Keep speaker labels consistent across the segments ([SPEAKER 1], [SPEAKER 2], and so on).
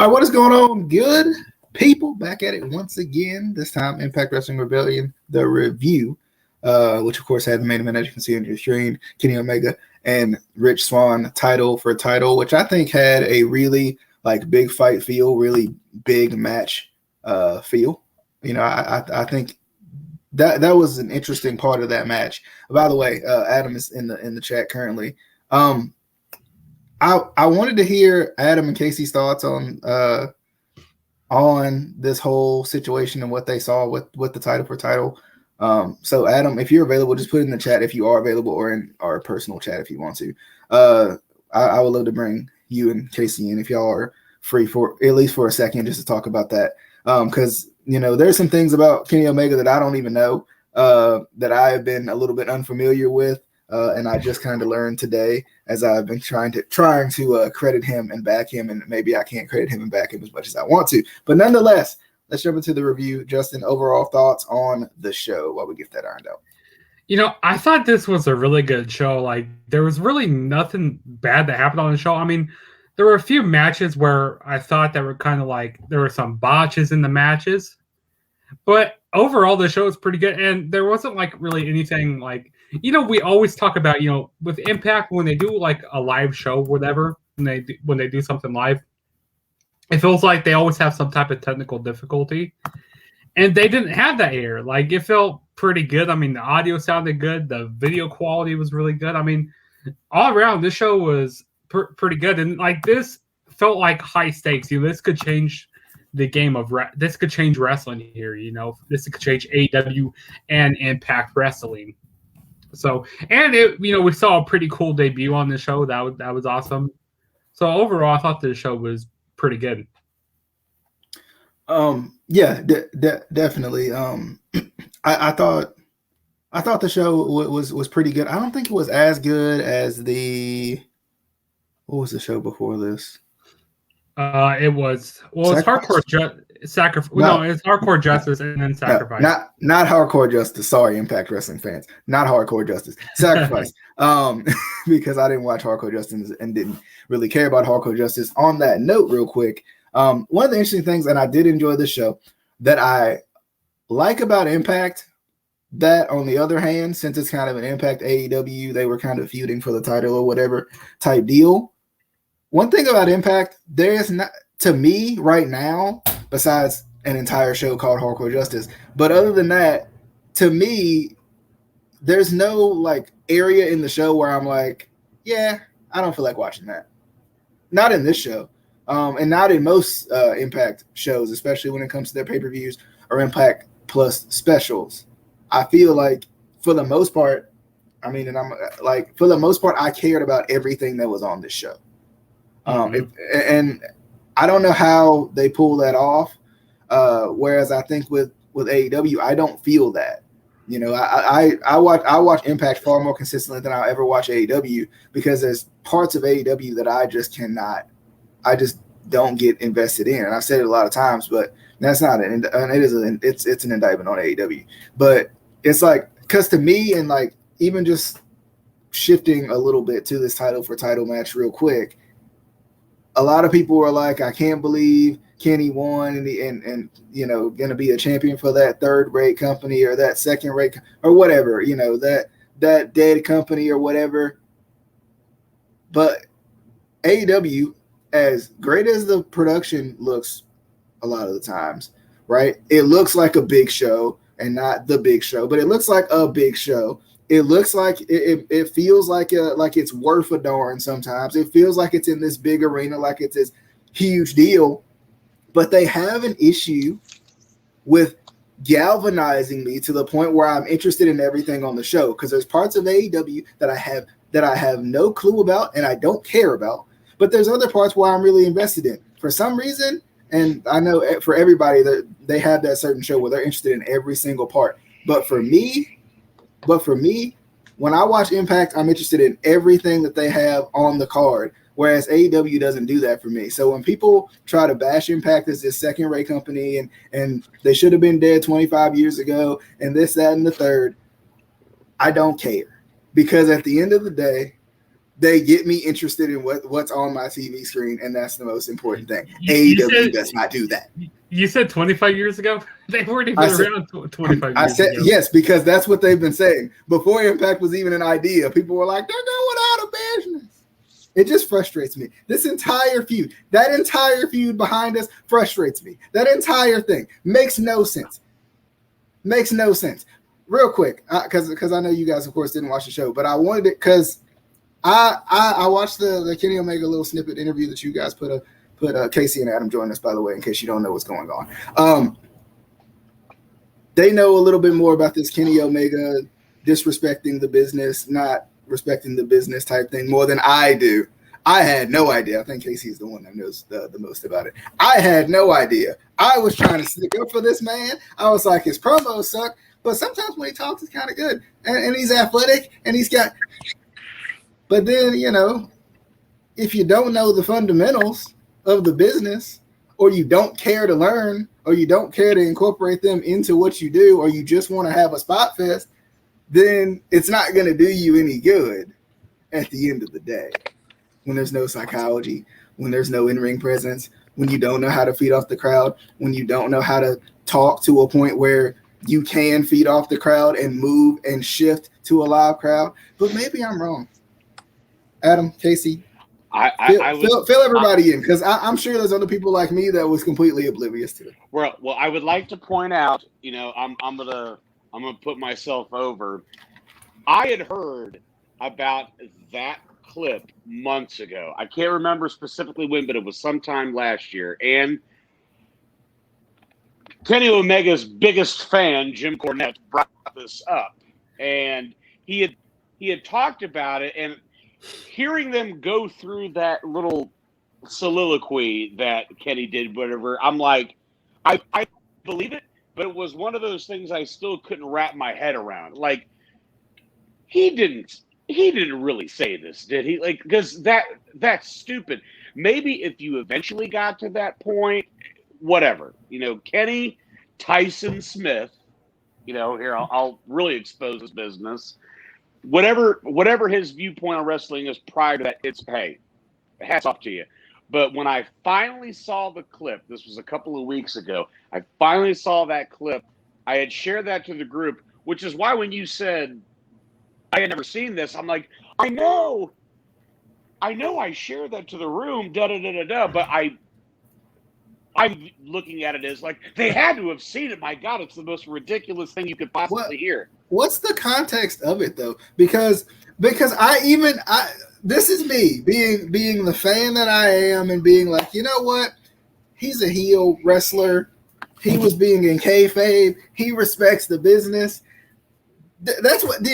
[SPEAKER 1] right, what is going on, good people? Back at it once again. This time, Impact Wrestling Rebellion, the review, which of course had the main event, as you can see on your screen, Kenny Omega and Rich Swann title for title, which I think had a really big fight feel, really big match feel. You know, I think that was an interesting part of that match. By the way, Adam is in the chat currently. I wanted to hear Adam and Casey's thoughts on this whole situation and what they saw with the title for title. So Adam, if you're available, just put it in the chat if you are available, or in our personal chat if you want to. I would love to bring you and Casey in if y'all are free for at least for a second just to talk about that. Because there's some things about Kenny Omega that I don't even know, that I have been a little bit unfamiliar with. And I just kind of learned today as I've been trying to credit him and back him, and maybe I can't credit him and back him as much as I want to. But nonetheless, let's jump into the review. Justin, overall thoughts on the show while we get that ironed out.
[SPEAKER 2] I thought this was a really good show. Like, there was really nothing bad that happened on the show. I mean, there were a few matches where I thought that were kind of there were some botches in the matches. But overall, the show was pretty good. And there wasn't really anything we always talk about, with Impact, when they do a live show, whatever, when they do something live, it feels like they always have some type of technical difficulty. And they didn't have that here. It felt pretty good. I mean, the audio sounded good. The video quality was really good. I mean, all around, this show was pretty good. And this felt like high stakes. This could change the game of this could change wrestling here. This could change AEW and Impact Wrestling. So, and we saw a pretty cool debut on the show. That was awesome. So overall, I thought the show was pretty good.
[SPEAKER 1] Yeah, definitely. I thought the show was pretty good. I don't think it was as good as what was the show before this?
[SPEAKER 2] It was it's Hardcore Sacrifice. No, it's Hardcore Justice and then Sacrifice.
[SPEAKER 1] Not Hardcore Justice. Sorry, Impact Wrestling fans. Not Hardcore Justice. Sacrifice. Because I didn't watch Hardcore Justice and didn't really care about Hardcore Justice. On that note, real quick, one of the interesting things, and I did enjoy the show, that I like about Impact, that on the other hand, since it's kind of an Impact AEW, they were kind of feuding for the title or whatever type deal. One thing about Impact, there's not, to me right now, besides an entire show called Hardcore Justice, but other than that, to me, there's no area in the show where I'm yeah, I don't feel like watching that. Not in this show, and not in most Impact shows, especially when it comes to their pay-per-views or Impact Plus specials. I feel like for the most part, I cared about everything that was on this show. And I don't know how they pull that off. Whereas I think with AEW, I don't feel that. I watch Impact far more consistently than I'll ever watch AEW, because there's parts of AEW that I just don't get invested in. And I've said it a lot of times, but that's not it's an indictment on AEW. But it's because to me, and even just shifting a little bit to this title for title match real quick, a lot of people were I can't believe Kenny won and going to be a champion for that third-rate company or that second-rate or whatever, that dead company or whatever. But AEW, as great as the production looks a lot of the times, right? It looks like a big show, and not the big show, but it looks like a big show. It looks like it feels like it's worth a darn sometimes. It feels like it's in this big arena, like it's this huge deal. But they have an issue with galvanizing me to the point where I'm interested in everything on the show, because there's parts of AEW that I have no clue about and I don't care about. But there's other parts where I'm really invested in. For some reason, and I know for everybody that they have that certain show where they're interested in every single part. But for me, when I watch Impact, I'm interested in everything that they have on the card, whereas AEW doesn't do that for me. So when people try to bash Impact as this second-rate company and they should have been dead 25 years ago and this, that, and the third, I don't care. Because at the end of the day, they get me interested in what's on my TV screen, and that's the most important thing.
[SPEAKER 2] You
[SPEAKER 1] AEW does not do that.
[SPEAKER 2] You said 25 years ago? They weren't even around 25 years
[SPEAKER 1] I said
[SPEAKER 2] ago.
[SPEAKER 1] yes, because that's what they've been saying. Before Impact was even an idea, people were like, they're going out of business. It just frustrates me. This entire feud, that entire feud behind us frustrates me. That entire thing makes no sense. Makes no sense. Real quick, because I know you guys, of course, didn't watch the show, but I wanted it because I watched the Kenny Omega little snippet interview that you guys put Casey and Adam joined us, by the way, in case you don't know what's going on. They know a little bit more about this Kenny Omega disrespecting the business, not respecting the business type thing more than I do. I had no idea. I think Casey is the one that knows the most about it. I had no idea. I was trying to stick up for this man. I was like, his promos suck, but sometimes when he talks, it's kind of good. And he's athletic, and he's got – but then, if you don't know the fundamentals of the business, or you don't care to learn, or you don't care to incorporate them into what you do, or you just want to have a spot fest, then it's not going to do you any good at the end of the day. When there's no psychology, when there's no in-ring presence, when you don't know how to feed off the crowd, when you don't know how to talk to a point where you can feed off the crowd and move and shift to a live crowd. But maybe I'm wrong. Adam, Casey, fill everybody in, because I'm sure there's other people like me that was completely oblivious to it.
[SPEAKER 3] Well, I would like to point out, I'm gonna put myself over. I had heard about that clip months ago. I can't remember specifically when, but it was sometime last year. And Kenny Omega's biggest fan, Jim Cornette, brought this up, and he had talked about it. And hearing them go through that little soliloquy that Kenny did, whatever, I'm like, I believe it, but it was one of those things I still couldn't wrap my head around. Like, he didn't really say this, did he? Like, because that's stupid. Maybe if you eventually got to that point, whatever. Kenny Tyson Smith, here I'll really expose his business. Whatever his viewpoint on wrestling is prior to that, it's, hey, hats off to you. But when I finally saw the clip, this was a couple of weeks ago, I finally saw that clip. I had shared that to the group, which is why when you said I had never seen this, I'm like, I know I shared that to the room, but I'm looking at it as like, they had to have seen it. My God, it's the most ridiculous thing you could possibly hear.
[SPEAKER 1] What's the context of it though? Because this is me being the fan that I am, and being like, you know what? He's a heel wrestler. He was being in kayfabe. He respects the business. That's what,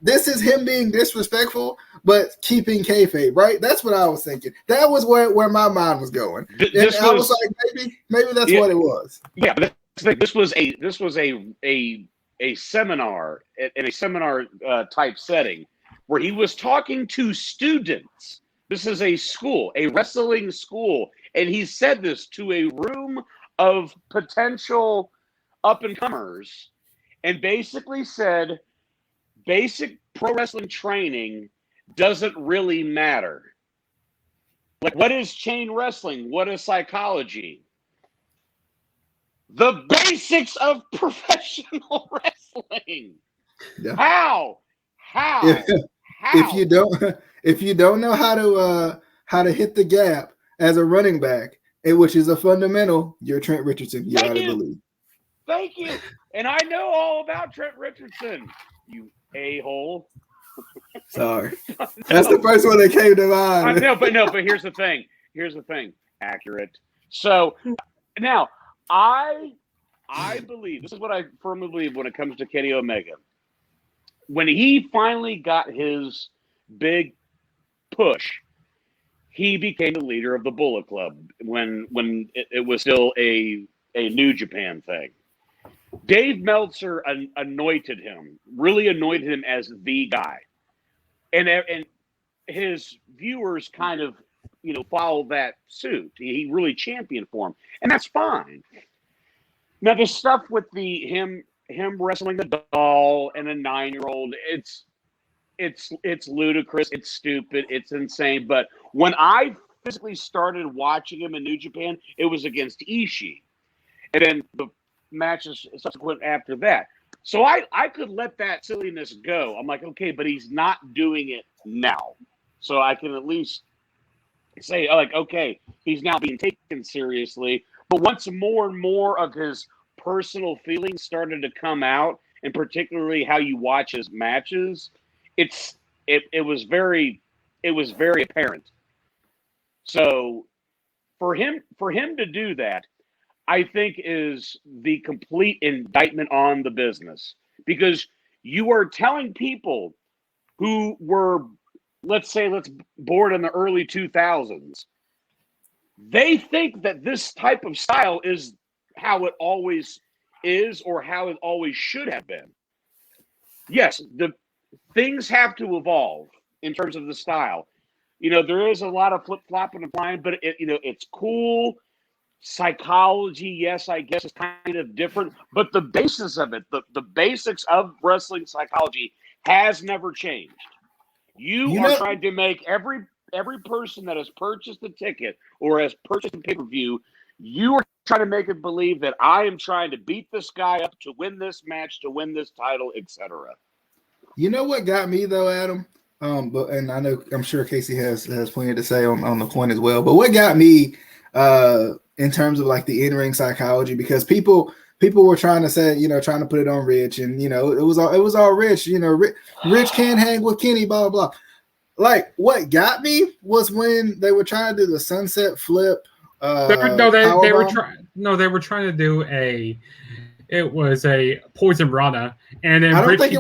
[SPEAKER 1] this is him being disrespectful, but keeping kayfabe, right? That's what I was thinking. That was where my mind was going. I was like, maybe that's what it was.
[SPEAKER 3] Yeah, but this was a seminar, in a seminar type setting, where he was talking to students. This is a school, a wrestling school, and he said this to a room of potential up-and-comers, and basically said, basic pro wrestling training doesn't really matter. Like, what is chain wrestling? What is psychology? The basics of professional wrestling.
[SPEAKER 1] Yeah.
[SPEAKER 3] How?
[SPEAKER 1] If you don't know how to hit the gap as a running back, which is a fundamental, you're Trent Richardson. You're out of the league.
[SPEAKER 3] Thank you. And I know all about Trent Richardson, you a-hole.
[SPEAKER 1] Sorry. That's the first one that came to mind.
[SPEAKER 3] But here's the thing. Accurate. So now I believe, this is what I firmly believe when it comes to Kenny Omega. When he finally got his big push, he became the leader of the Bullet Club when it was still a New Japan thing. Dave Meltzer anointed him as the guy. And his viewers kind of, followed that suit. He really championed for him. And that's fine. Now, the stuff with him wrestling a doll and a 9-year-old, it's ludicrous, it's stupid, it's insane. But when I physically started watching him in New Japan, it was against Ishii, and then the matches subsequent after that. So I could let that silliness go. I'm like, okay, but he's not doing it now, so I can at least say, like, okay, he's now being taken seriously. But once more and more of his personal feelings started to come out, and particularly how you watch his matches, it was very apparent. So for him to do that, I think is the complete indictment on the business, because you are telling people who were, let's born in the early 2000s, they think that this type of style is how it always is, or how it always should have been. Yes, the things have to evolve in terms of the style. There is a lot of flip-flopping and flying, but it's cool. Psychology, yes, I guess is kind of different, but the basis of it, the basics of wrestling psychology has never changed. You are trying to make every person that has purchased the ticket or has purchased a pay-per-view, you are trying to make it believe that I am trying to beat this guy up to win this match, to win this title, etc.
[SPEAKER 1] You know what got me though, Adam? And I'm sure Casey has plenty to say on the point as well. But what got me in terms of like the in-ring psychology, because people were trying to say, trying to put it on Rich, and it was all Rich. Rich can't hang with Kenny, blah blah blah. Like, what got me was when they were trying to do the sunset flip.
[SPEAKER 2] They were trying to do it was a Poison Rana, and then
[SPEAKER 1] I don't think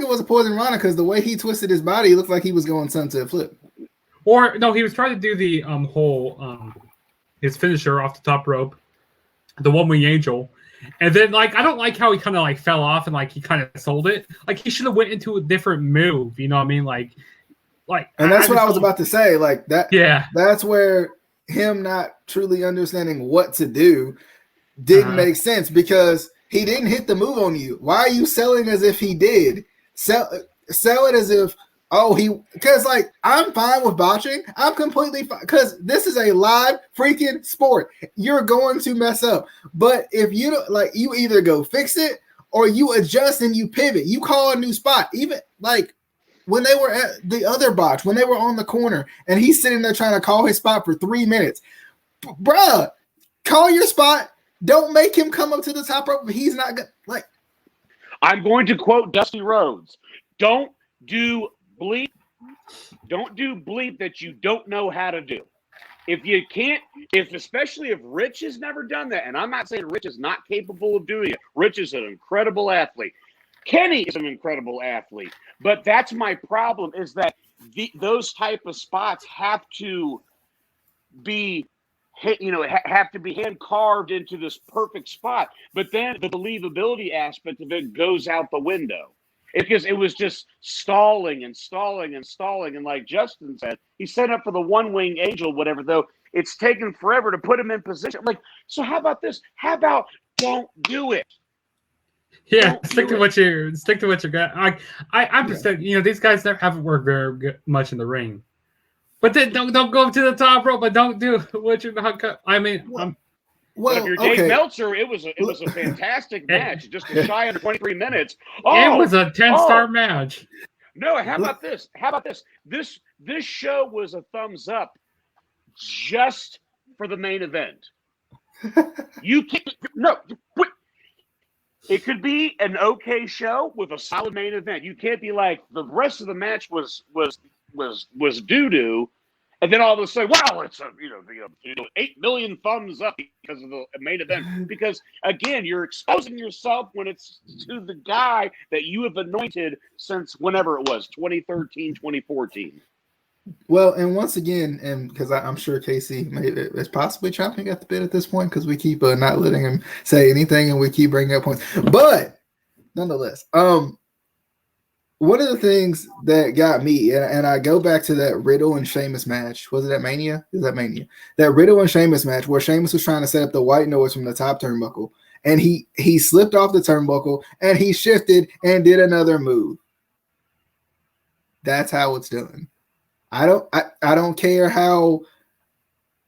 [SPEAKER 1] it was a Poison Rana, because the way he twisted his body, it looked like he was going sunset flip.
[SPEAKER 2] Or no, he was trying to do the whole his finisher off the top rope, the One Wing Angel, and then I don't like how he kind of fell off and he kind of sold it. Like, he should have went into a different move. You know what I mean? And
[SPEAKER 1] that's what I was about to say. Like that.
[SPEAKER 2] Yeah.
[SPEAKER 1] That's where him not truly understanding what to do didn't make sense, because he didn't hit the move on you. Why are you selling as if he did? Sell it as if, because I'm fine with botching. I'm completely fine, because this is a live freaking sport. You're going to mess up. But if you don't, you either go fix it or you adjust and you pivot. You call a new spot. Even when they were at the other botch, when they were on the corner and he's sitting there trying to call his spot for 3 minutes. Bruh, call your spot. Don't make him come up to the top rope. He's not good.
[SPEAKER 3] I'm going to quote Dusty Rhodes. Don't do bleep that you don't know how to do. If you can't, especially if Rich has never done that, and I'm not saying Rich is not capable of doing it. Rich is an incredible athlete. Kenny is an incredible athlete. But that's my problem, is that those type of spots have to be hand carved into this perfect spot. But then the believability aspect of it goes out the window. Because it was just stalling. And like Justin said, he set up for the One Wing Angel, whatever, though it's taken forever to put him in position. So how about this? How about don't do it?
[SPEAKER 2] Yeah, stick to what you got. I'm just saying, these guys haven't worked very much in the ring. But then don't go up to the top rope, but don't do what you're not. I mean,
[SPEAKER 3] well, if you're Dave Meltzer, it was a fantastic match, just shy under 23 minutes. It
[SPEAKER 2] was a 10-star match.
[SPEAKER 3] No, how about this? This show was a thumbs up just for the main event. You can't. No. It could be an okay show with a solid main event. You can't be like, the rest of the match was doo-doo, and then all of a sudden, wow, it's 8 million thumbs up because of the main event. Because again, you're exposing yourself when it's to the guy that you have anointed since whenever it was, 2013, 2014.
[SPEAKER 1] Well, and once again, and because I'm sure Casey is possibly chomping at the bit at this point, because we keep not letting him say anything, and we keep bringing up points. But nonetheless, one of the things that got me, and I go back to that Riddle and Sheamus match. Was it at Mania? Is that Mania? That Riddle and Sheamus match where Sheamus was trying to set up the white noise from the top turnbuckle, and he slipped off the turnbuckle and he shifted and did another move. That's how it's done. I don't care how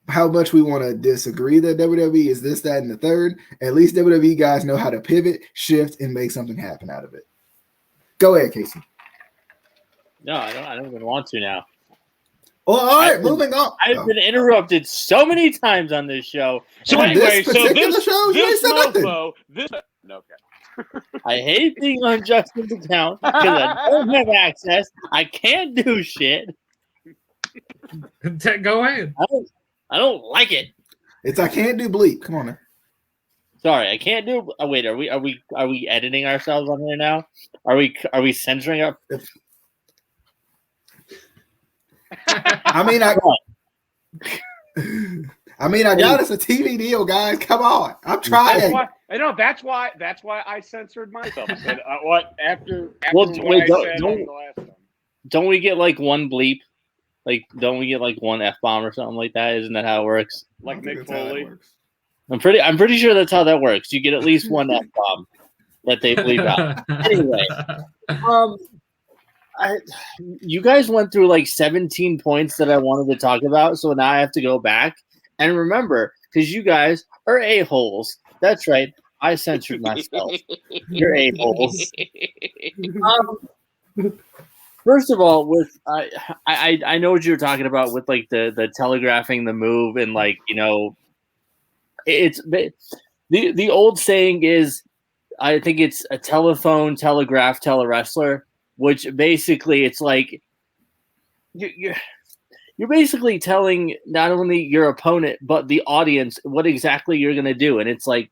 [SPEAKER 1] much we want to disagree that WWE is this, that, and the third. At least WWE guys know how to pivot, shift, and make something happen out of it. Go ahead, Casey.
[SPEAKER 4] No, I don't even want to now.
[SPEAKER 1] Well, all right, moving on.
[SPEAKER 4] I've been interrupted so many times on this show.
[SPEAKER 3] So
[SPEAKER 1] On
[SPEAKER 3] anyway,
[SPEAKER 1] this particular show, you ain't said nothing.
[SPEAKER 3] Okay.
[SPEAKER 4] I hate being on Justin's account because I don't have access. I can't do shit.
[SPEAKER 2] Go ahead.
[SPEAKER 4] I don't like it.
[SPEAKER 1] It's I can't do bleep. Come on now.
[SPEAKER 4] Sorry, I can't do. Oh, wait, are we editing ourselves on here now? Are we censoring up?
[SPEAKER 1] I mean, I got us a TV deal, guys. Come on, I'm trying.
[SPEAKER 3] That's why I censored myself. I said, what after
[SPEAKER 4] Well,
[SPEAKER 3] what
[SPEAKER 4] wait,
[SPEAKER 3] I said on the last time.
[SPEAKER 4] Don't we get like one bleep? Like, don't we get like one F-bomb or something like that? Isn't that how it works?
[SPEAKER 3] Like Mick Foley.
[SPEAKER 4] I'm pretty sure that's how that works. You get at least one F-bomb that they bleep out. Anyway, you guys went through like 17 points that I wanted to talk about, so now I have to go back and remember because you guys are a-holes. That's right. I censored myself. You're a-holes. First of all, with I know what you're talking about with like the telegraphing the move and like it's the old saying is I think it's a telephone, telegraph, telewrestler, which basically it's like you're basically telling not only your opponent but the audience what exactly you're gonna do, and it's like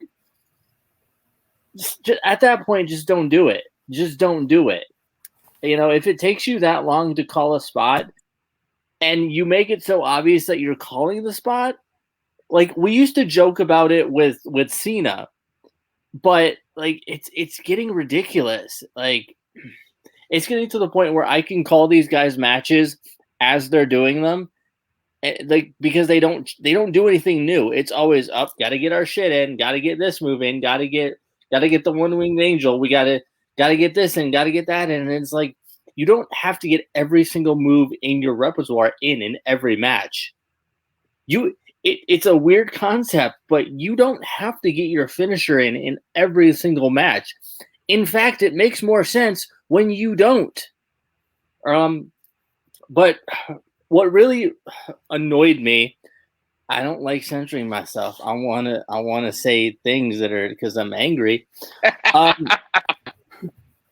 [SPEAKER 4] just, at that point, just don't do it. Just don't do it. If it takes you that long to call a spot and you make it so obvious that you're calling the spot, like we used to joke about it with Cena, but like it's getting ridiculous. Like it's getting to the point where I can call these guys matches as they're doing them, like because they don't do anything new. It's always up, got to get our shit in, got to get this move in, got to get the one-winged angel. We got to get this and got to get that in. And it's like, you don't have to get every single move in your repertoire in every match. It's a weird concept, but you don't have to get your finisher in every single match. In fact, it makes more sense when you don't. But what really annoyed me, I don't like censoring myself. I wanna say things that are because I'm angry.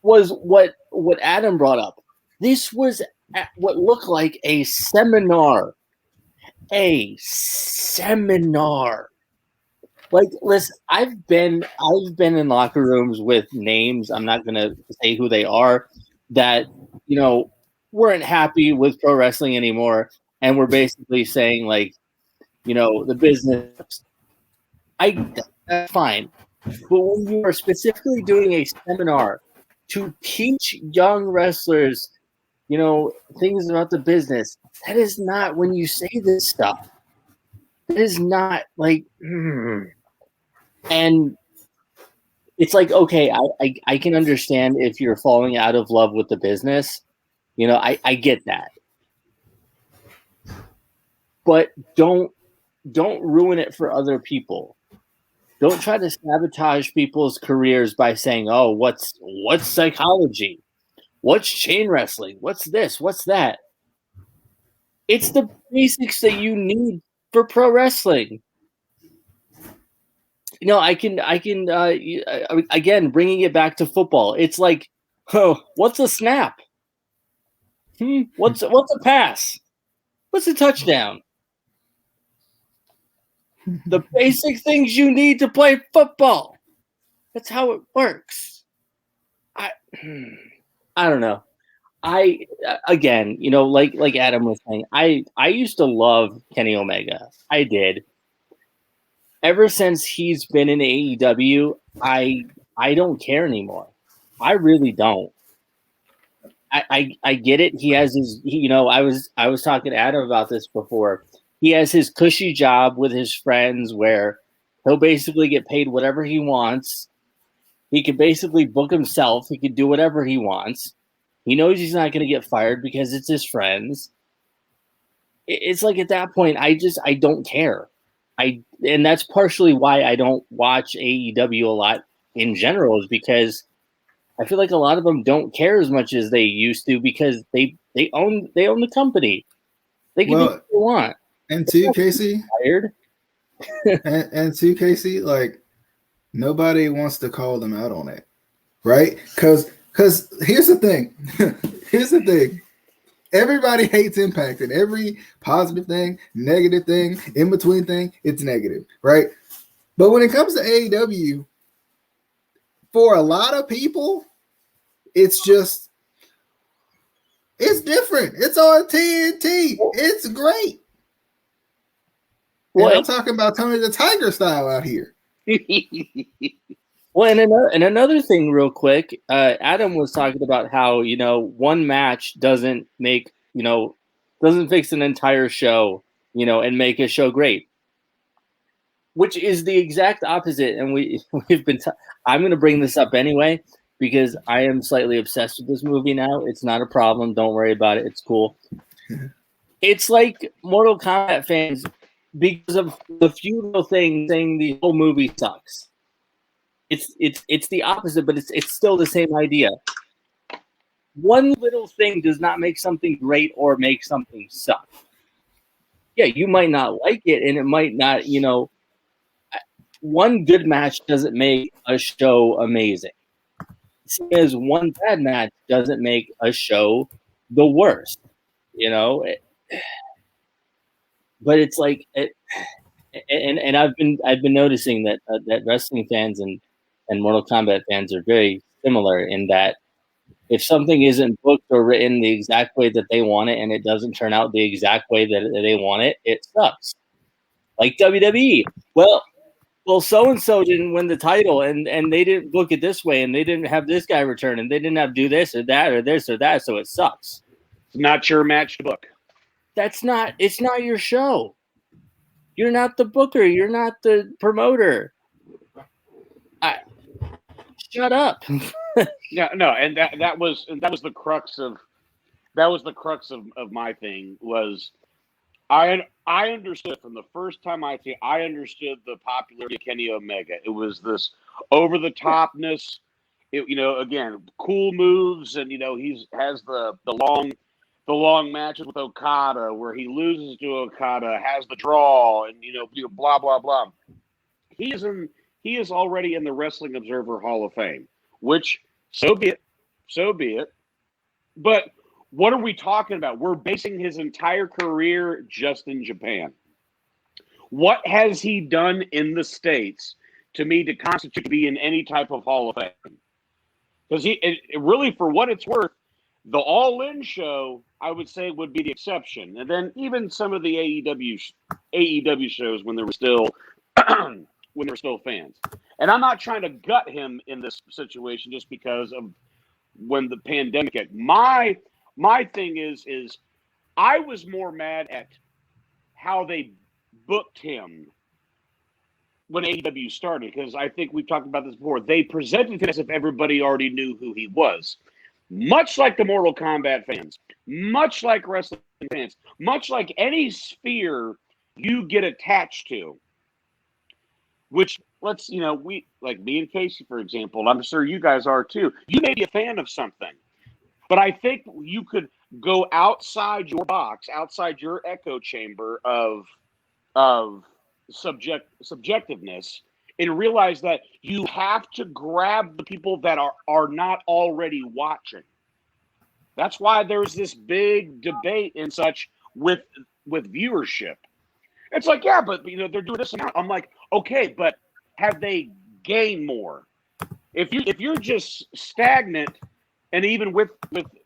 [SPEAKER 4] Was what Adam brought up. This was what looked like a seminar. A seminar. Like, listen, I've been in locker rooms with names. I'm not gonna say who they are. That weren't happy with pro wrestling anymore, and we're basically saying like, the business. That's fine, but when you are specifically doing a seminar to teach young wrestlers, things about the business, that is not when you say this stuff. That is not like, and it's like, okay, I can understand if you're falling out of love with the business. I get that, but don't ruin it for other people. Don't try to sabotage people's careers by saying, "Oh, what's psychology? What's chain wrestling? What's this? What's that?" It's the basics that you need for pro wrestling. I can again bringing it back to football. It's like, oh, what's a snap? What's a pass? What's a touchdown? The basic things you need to play football. That's how it works. I don't know. Again, like Adam was saying, I used to love Kenny Omega. I did. Ever since he's been in AEW, I don't care anymore. I really don't. I get it. He has his, I was talking to Adam about this before. He has his cushy job with his friends where he'll basically get paid whatever he wants. He can basically book himself. He can do whatever he wants. He knows he's not going to get fired because it's his friends. It's like at that point, I don't care. And that's partially why I don't watch AEW a lot in general, is because I feel like a lot of them don't care as much as they used to because they own the company. They can do what they want.
[SPEAKER 1] And to Casey,
[SPEAKER 4] fired.
[SPEAKER 1] and to Casey, like nobody wants to call them out on it, right? Because here's the thing. Here's the thing. Everybody hates Impact, and every positive thing, negative thing, in between thing, it's negative, right? But when it comes to AEW, for a lot of people, it's different. It's on TNT. It's great. Well, I'm talking about Tony the Tiger style out here.
[SPEAKER 4] Well, and another thing real quick, Adam was talking about how, one match doesn't fix an entire show, and make a show great, which is the exact opposite. And we've been, I'm going to bring this up anyway, because I am slightly obsessed with this movie now. It's not a problem. Don't worry about it. It's cool. It's like Mortal Kombat fans, because of the feudal thing, saying the whole movie sucks. It's the opposite, but it's still the same idea. One little thing does not make something great or make something suck. Yeah, you might not like it, and it might not, one good match doesn't make a show amazing. As one bad match doesn't make a show the worst, But it's like, and I've been noticing that wrestling fans and Mortal Kombat fans are very similar in that if something isn't booked or written the exact way that they want it and it doesn't turn out the exact way that they want it, it sucks. Like WWE. Well, so-and-so didn't win the title and they didn't book it this way and they didn't have this guy return and they didn't have to do this or that or this or that, so it sucks.
[SPEAKER 3] It's not your match to book.
[SPEAKER 4] It's not your show. You're not the booker. You're not the promoter. Shut up.
[SPEAKER 3] No, and that was the crux of my thing was I understood from the first time I understood the popularity of Kenny Omega. It was this over the topness. Again, cool moves, and he has the long matches with Okada where he loses to Okada, has the draw, and blah blah blah. He is already in the Wrestling Observer Hall of Fame, which so be it. But what are we talking about? We're basing his entire career just in Japan. What has he done in the States to me to constitute to be in any type of Hall of Fame? Because it really, for what it's worth, the All In show, I would say, would be the exception. And then even some of the AEW shows when there were still fans. And I'm not trying to gut him in this situation just because of when the pandemic hit. My thing is I was more mad at how they booked him when AEW started, because I think we've talked about this before. They presented him as if everybody already knew who he was. Much like the Mortal Kombat fans, much like wrestling fans, much like any sphere you get attached to, which we, like me and Casey, for example, I'm sure you guys are too. You may be a fan of something, but I think you could go outside your box, outside your echo chamber of subjectiveness, and realize that you have to grab the people that are not already watching. That's why there's this big debate and such with viewership. It's like, yeah, but they're doing this amount. I'm like, okay, but have they gained more? If you're just stagnant, and even with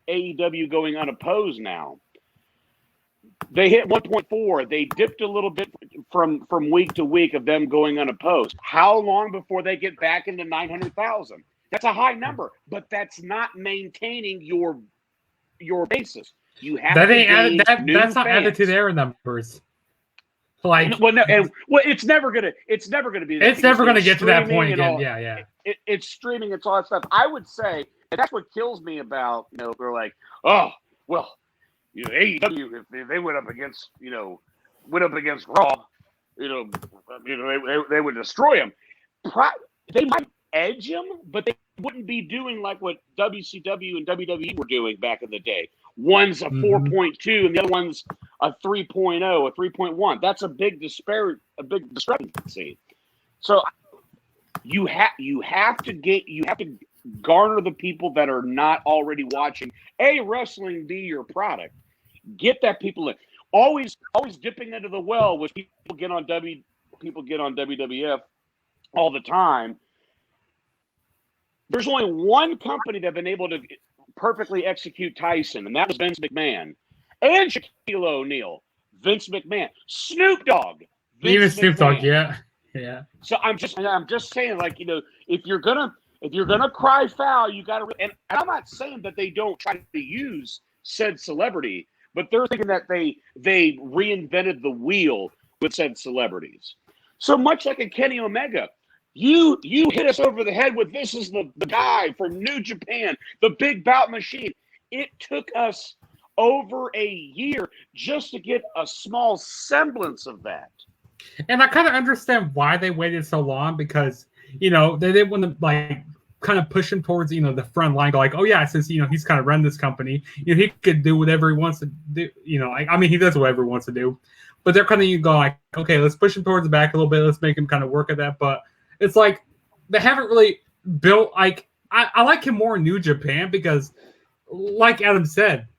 [SPEAKER 3] AEW going unopposed now, they hit 1.4. They dipped a little bit from week to week of them going unopposed. How long before they get back into 900,000? That's a high number, but that's not maintaining your basis. You have
[SPEAKER 2] that's not added to their numbers. Like,
[SPEAKER 3] it's never gonna be.
[SPEAKER 2] It's never gonna get to that point again. Yeah.
[SPEAKER 3] It's streaming. It's all that stuff. I would say And that's what kills me about, they're like, oh, well, AEW, if they went up against Raw, they would destroy him. They might edge him, but they wouldn't be doing like what WCW and WWE were doing back in the day. One's a 4.2 and the other one's a 3.0, a 3.1. That's a big discrepancy. So you have to garner the people that are not already watching wrestling be your product. Get that people in. Always dipping into the well, which people get on WWF all the time. There's only one company that's been able to perfectly execute Tyson, and that was Vince McMahon. And Shaquille O'Neal, Vince McMahon, Snoop Dogg,
[SPEAKER 2] even Snoop Dogg, yeah.
[SPEAKER 3] So I'm just saying, like, if you're gonna cry foul, you gotta. And I'm not saying that they don't try to use said celebrity, but they're thinking that they reinvented the wheel with said celebrities. So much like a Kenny Omega. You hit us over the head with this is the guy from New Japan, the big bout machine. It took us over a year just to get a small semblance of that.
[SPEAKER 2] And I kind of understand why they waited so long because, they didn't want to like kind of push him towards, the front line. Go like, oh yeah, since, he's kind of run this company, he could do whatever he wants to do. I mean, he does whatever he wants to do, but they're kind of go like, okay, let's push him towards the back a little bit. Let's make him kind of work at that. But it's like they haven't really built like I like him more in New Japan because, like Adam said,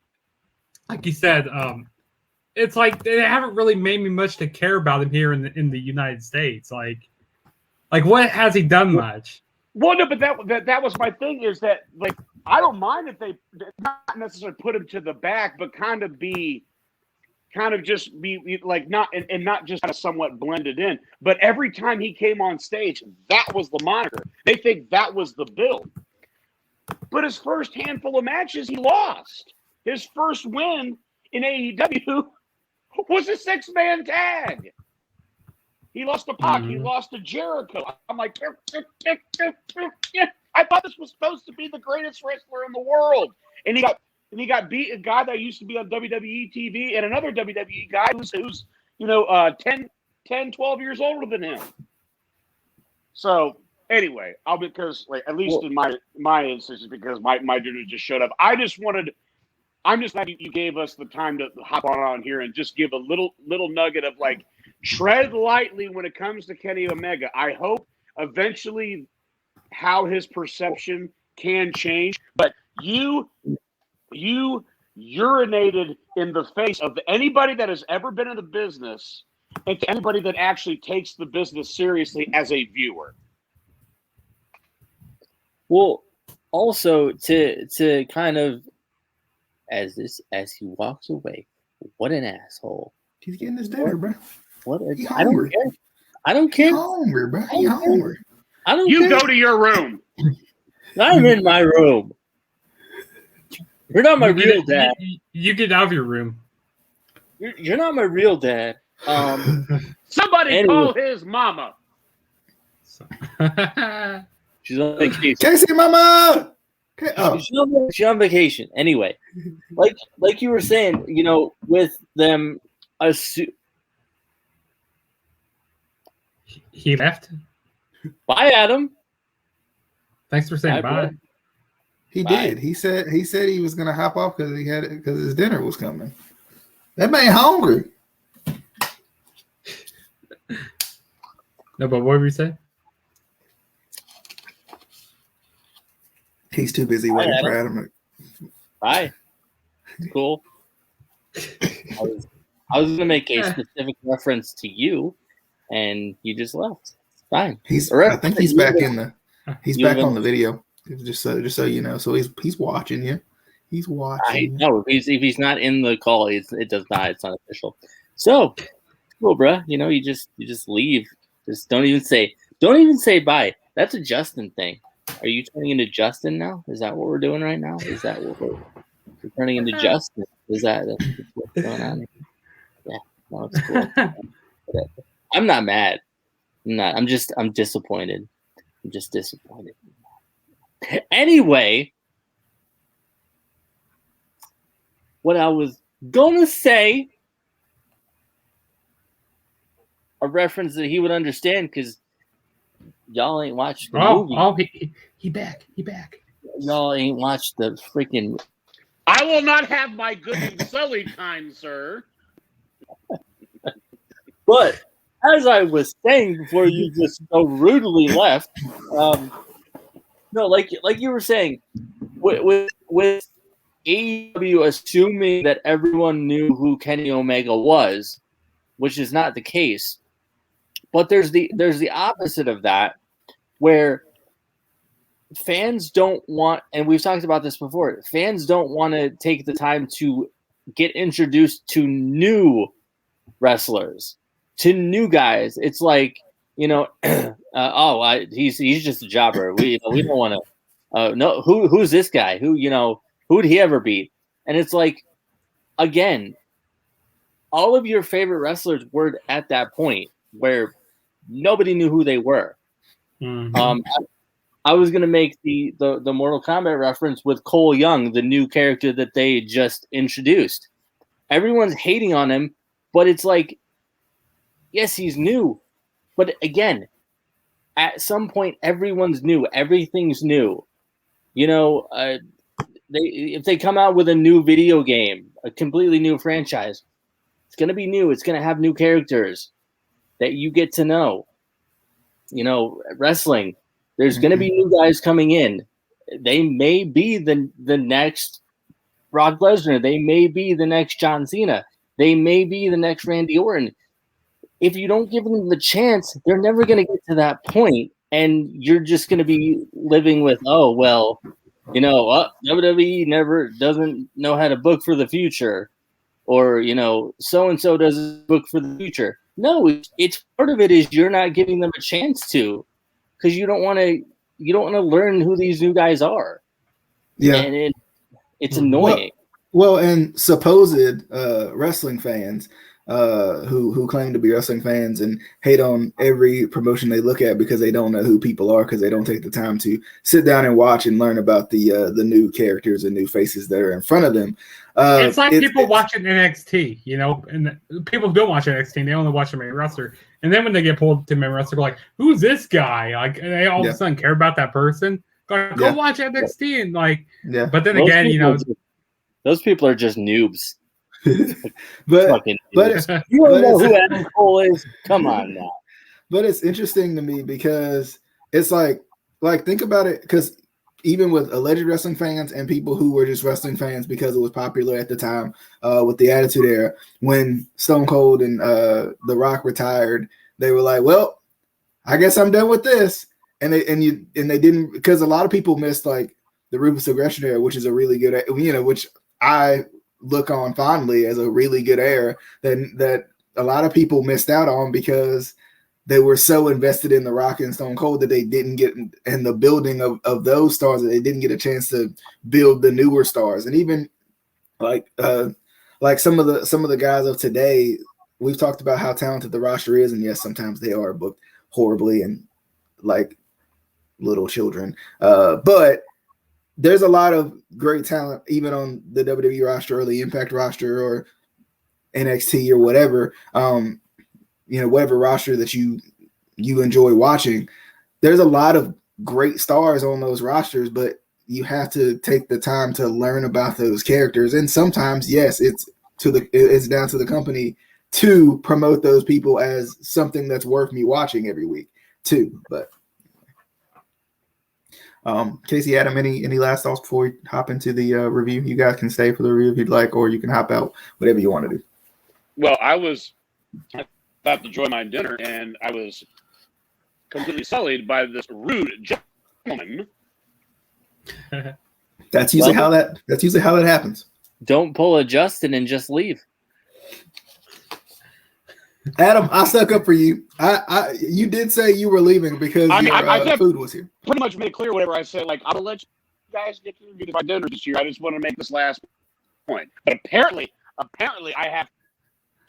[SPEAKER 2] like he said, it's like they haven't really made me much to care about him here in the United States. Like what has he done much?
[SPEAKER 3] Well, no, but that was my thing is that like I don't mind if they not necessarily put him to the back, but kind of just be like not and not just kind of somewhat blended in. But every time he came on stage, that was the moniker. They think that was the build. But his first handful of matches, he lost. His first win in AEW was a 6-man tag. He lost to Pac. He lost to Jericho. I'm like, I thought this was supposed to be the greatest wrestler in the world, and he got beat a guy that used to be on WWE TV and another WWE guy who's 10, 12 years older than him. So anyway, because like at least in my instance, because my dude just showed up. I'm just glad you gave us the time to hop on here and just give a little nugget of like tread lightly when it comes to Kenny Omega. I hope eventually how his perception can change, but you urinated in the face of anybody that has ever been in the business and to anybody that actually takes the business seriously as a viewer.
[SPEAKER 4] Well, also to kind of as he walks away, what an asshole.
[SPEAKER 1] He's getting his dinner, bro.
[SPEAKER 4] I don't care. I don't care.
[SPEAKER 1] He's hungry, bro. He's hungry.
[SPEAKER 4] I don't
[SPEAKER 3] You
[SPEAKER 4] care.
[SPEAKER 3] go to your room.
[SPEAKER 4] I'm in my room. You're not my real dad.
[SPEAKER 2] You get out of your room.
[SPEAKER 4] You're not my real dad.
[SPEAKER 3] Somebody call his mama.
[SPEAKER 4] She's on vacation.
[SPEAKER 1] Casey, mama. Okay. Oh.
[SPEAKER 4] She's on vacation. Anyway, like you were saying, with them,
[SPEAKER 2] he left.
[SPEAKER 4] Bye, Adam.
[SPEAKER 2] Thanks for saying bye.
[SPEAKER 4] Bro.
[SPEAKER 1] He did. He said he was gonna hop off because his dinner was coming. That man hungry.
[SPEAKER 2] No, but what were you saying?
[SPEAKER 1] He's too busy waiting for Adam.
[SPEAKER 4] Bye. It's cool. I was gonna make a specific reference to you, and you just left. It's fine.
[SPEAKER 1] I think he's back in the. He's back on the video. Just so you know. So he's watching you. He's watching.
[SPEAKER 4] No, if he's not in the call, it's not official. So cool, bro. You just leave. Just don't even say bye. That's a Justin thing. Are you turning into Justin now? Is that what we're doing right now? Is that what we're turning into Justin? Is that's what's going on? Yeah, no, it's cool. I'm not mad. I'm disappointed. I'm just disappointed. Anyway, what I was gonna say, a reference that he would understand, because y'all ain't watched the movie.
[SPEAKER 2] Oh, he back.
[SPEAKER 4] Y'all ain't watched the freaking.
[SPEAKER 3] I will not have my good and sullied, kind sir.
[SPEAKER 4] But as I was saying before you just so rudely left, no, like you were saying, with AEW assuming that everyone knew who Kenny Omega was, which is not the case. But there's the opposite of that, where fans don't want, and we've talked about this before, fans don't want to take the time to get introduced to new wrestlers, to new guys. It's like, he's just a jobber. We don't want to. No, who's this guy? Who'd he ever beat? And it's like, again, all of your favorite wrestlers were at that point where nobody knew who they were.
[SPEAKER 2] Mm-hmm.
[SPEAKER 4] I was going to make the Mortal Kombat reference with Cole Young, the new character that they just introduced. Everyone's hating on him, but it's like, yes, he's new. But again, at some point, everyone's new. Everything's new. If they come out with a new video game, a completely new franchise, it's going to be new. It's going to have new characters that you get to know. Wrestling, there's going to be new guys coming in. They may be the next Brock Lesnar. They may be the next John Cena. They may be the next Randy Orton. If you don't give them the chance, they're never going to get to that point, and you're just going to be living with, WWE never doesn't know how to book for the future, or so-and-so doesn't book for the future. No, it's part of it is you're not giving them a chance to, because you don't want to learn who these new guys are.
[SPEAKER 1] Yeah,
[SPEAKER 4] and it's annoying.
[SPEAKER 1] Well, and supposed wrestling fans who claim to be wrestling fans and hate on every promotion they look at because they don't know who people are, because they don't take the time to sit down and watch and learn about the new characters and new faces that are in front of them.
[SPEAKER 2] It's like people watching NXT, and people who don't watch NXT, they only watch the main roster. And then when they get pulled to main roster, they're like, who's this guy? Like, and they all of a sudden care about that person. Go watch NXT. And but then
[SPEAKER 4] those
[SPEAKER 2] again,
[SPEAKER 4] those people are just noobs.
[SPEAKER 1] but
[SPEAKER 4] you don't know who Adam Cole is. Come on now.
[SPEAKER 1] But it's interesting to me because it's like think about it, because even with alleged wrestling fans and people who were just wrestling fans because it was popular at the time, with the Attitude Era, when Stone Cold and The Rock retired, they were like, well, I guess I'm done with this. And they didn't, because a lot of people missed like the Ruthless Aggression Era, which is a really good, which I look on fondly as a really good era that a lot of people missed out on because they were so invested in The Rock and Stone Cold that they didn't get in the building of those stars, that they didn't get a chance to build the newer stars. And even like some of the guys of today, we've talked about how talented the roster is, and yes, sometimes they are booked horribly and like little children, but there's a lot of great talent even on the WWE roster or the Impact roster or NXT or whatever, whatever roster that you enjoy watching. There's a lot of great stars on those rosters, but you have to take the time to learn about those characters. And sometimes, yes, it's down to the company to promote those people as something that's worth me watching every week too. But Casey, Adam, any last thoughts before we hop into the review? You guys can stay for the review if you'd like, or you can hop out, whatever you want to do.
[SPEAKER 3] Well, I about to enjoy my dinner, and I was completely sullied by this rude gentleman.
[SPEAKER 1] That's usually how that happens.
[SPEAKER 4] Don't pull a Justin and just leave.
[SPEAKER 1] Adam, I stuck up for you. You did say you were leaving because your food was here.
[SPEAKER 3] Pretty much made it clear whatever I said. Like, I'm gonna let you guys get to my dinner this year. I just want to make this last point. But apparently, I have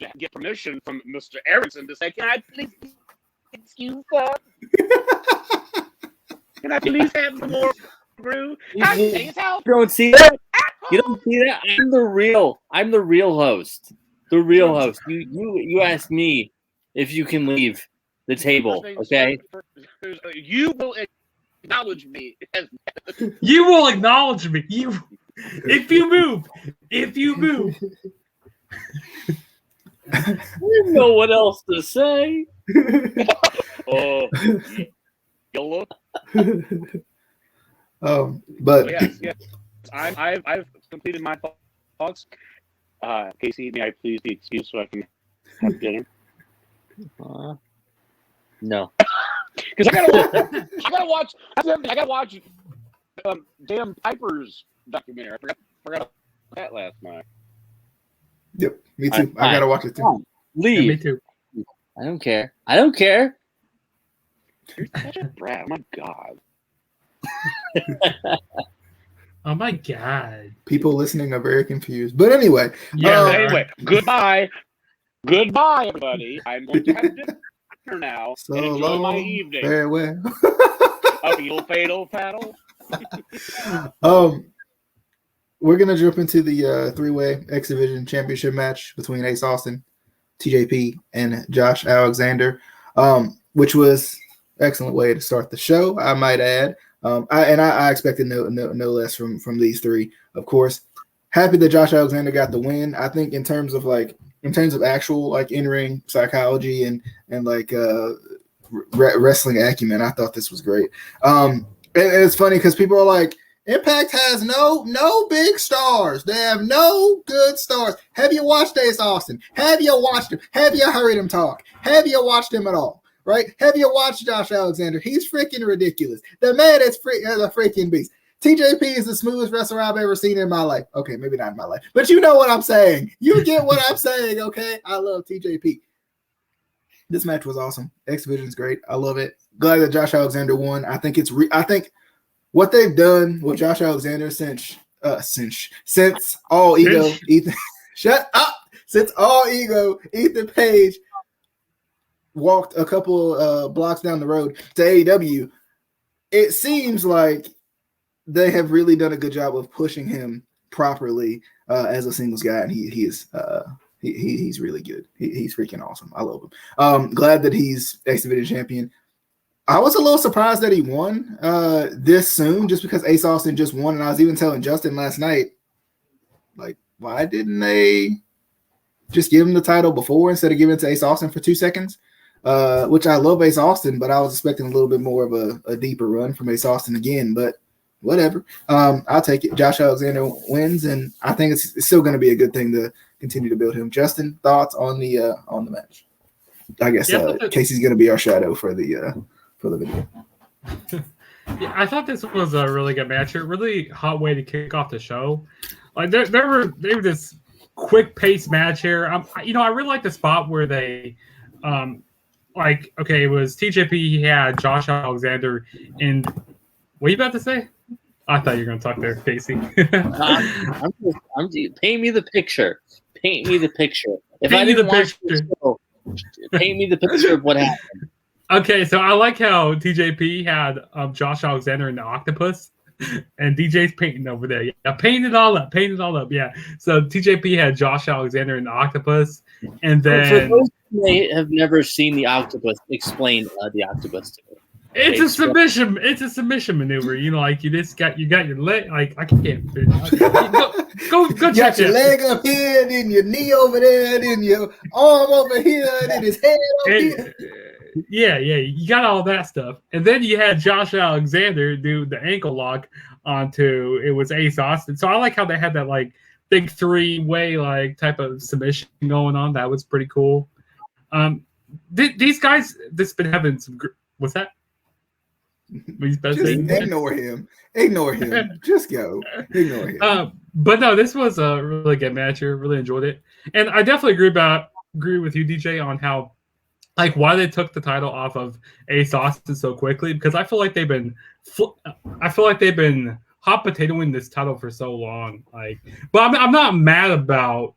[SPEAKER 3] to get permission from Mr. Aronson to say, "Can I please excuse that? Can I please have some more brew?
[SPEAKER 4] Don't see that. You don't see that? I'm the real host. The real host. You ask me if you can leave the table, okay?
[SPEAKER 3] You will acknowledge me.
[SPEAKER 2] You will acknowledge me. If you move.
[SPEAKER 4] I didn't know what else to say.
[SPEAKER 3] YOLO.
[SPEAKER 1] But
[SPEAKER 3] yes. I've completed my thoughts. Casey, may I please be excused so I can have dinner?
[SPEAKER 4] No.
[SPEAKER 3] Because I gotta watch damn Piper's documentary. I forgot that last night.
[SPEAKER 1] Yep, me too. I gotta watch it too.
[SPEAKER 4] Leave.
[SPEAKER 2] Yeah, me too.
[SPEAKER 4] I don't care.
[SPEAKER 3] You're such a brat. Oh my God.
[SPEAKER 2] Oh my God.
[SPEAKER 1] People listening are very confused. But anyway.
[SPEAKER 2] Yeah.
[SPEAKER 3] Anyway, goodbye. Goodbye, everybody. I'm going to have dinner now.
[SPEAKER 1] So
[SPEAKER 3] and enjoy
[SPEAKER 1] long.
[SPEAKER 3] my evening.
[SPEAKER 1] Farewell.
[SPEAKER 3] A fatal paddle.
[SPEAKER 1] We're gonna jump into the three-way X Division Championship match between Ace Austin, TJP, and Josh Alexander, which was an excellent way to start the show, I might add. I expected no less from these three, of course. Happy that Josh Alexander got the win. I think in terms of actual like in-ring psychology and like wrestling acumen, I thought this was great. And it's funny because people are like, Impact has no big stars. They have no good stars. Have you watched Ace Austin? Have you watched him? Have you heard him talk? Have you watched him at all? Right? Have you watched Josh Alexander? He's freaking ridiculous. The man is a freaking beast. TJP is the smoothest wrestler I've ever seen in my life. Okay, maybe not in my life, but you know what I'm saying. You get what I'm saying, okay? I love TJP. This match was awesome. X Division's great. I love it. Glad that Josh Alexander won. I think I think what they've done with Josh Alexander since All Ego, Ethan, shut up. Since All Ego, Ethan Page walked a couple blocks down the road to AEW, it seems like they have really done a good job of pushing him properly as a singles guy, and he's really good. He's freaking awesome. I love him. Glad that he's X Division champion. I was a little surprised that he won this soon, just because Ace Austin just won, and I was even telling Justin last night, like, why didn't they just give him the title before instead of giving it to Ace Austin for 2 seconds? Which I love Ace Austin, but I was expecting a little bit more of a deeper run from Ace Austin again, but whatever. I'll take it. Josh Alexander wins, and I think it's still going to be a good thing to continue to build him. Justin, thoughts on the match? I guess Casey's going to be our shadow for the video.
[SPEAKER 2] Yeah, I thought this was a really good match. A really hot way to kick off the show. Like they were this quick pace match here. I really like the spot where they, it was TJP. He had Josh Alexander, and what are you about to say? I thought you were going to talk there, Casey.
[SPEAKER 4] I'm paint me the picture. Paint me the picture.
[SPEAKER 2] Paint me the picture
[SPEAKER 4] of what happened.
[SPEAKER 2] Okay, so I like how TJP had Josh Alexander in the octopus, and DJ's painting over there. Yeah, paint it all up. Yeah. So TJP had Josh Alexander in the octopus, and then
[SPEAKER 4] for those who may have never seen the octopus, explain the octopus to me.
[SPEAKER 2] It's a submission. It's a submission maneuver. You got your leg. Like I can't. Go
[SPEAKER 1] You
[SPEAKER 2] check
[SPEAKER 1] got your leg up here, then your knee over there, then your arm over here, then his head over here.
[SPEAKER 2] Yeah, you got all that stuff, and then you had Josh Alexander do the ankle lock onto it was Ace Austin. So I like how they had that like big three-way like type of submission going on. That was pretty cool. These guys, this been having some. What's that?
[SPEAKER 1] Just ignore him. Just go. Ignore him.
[SPEAKER 2] But no, this was a really good match here. Really enjoyed it, and I definitely agree with you, DJ, on how why they took the title off of Ace Austin so quickly, because I feel like they've been hot potatoing this title for so long. But I'm not mad about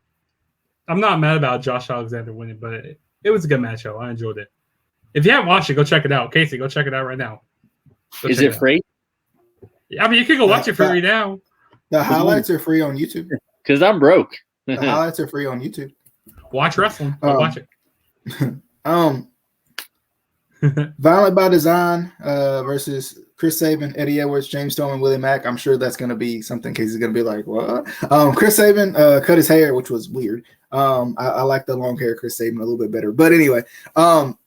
[SPEAKER 2] Josh Alexander winning, but it was a good match. I enjoyed it. If you haven't watched it, go check it out. Casey, go check it out right now.
[SPEAKER 4] Is it free?
[SPEAKER 2] I mean, you can go watch it for free now.
[SPEAKER 1] The highlights are free on YouTube.
[SPEAKER 4] Because I'm broke.
[SPEAKER 1] The highlights are free on YouTube.
[SPEAKER 2] Watch wrestling. Watch it.
[SPEAKER 1] Violent by Design versus Chris Sabin, Eddie Edwards, James Storm, and Willie Mack. I'm sure that's going to be something Casey's going to be like, what? Chris Sabin cut his hair, which was weird. I like the long hair Chris Sabin a little bit better. But anyway, Violent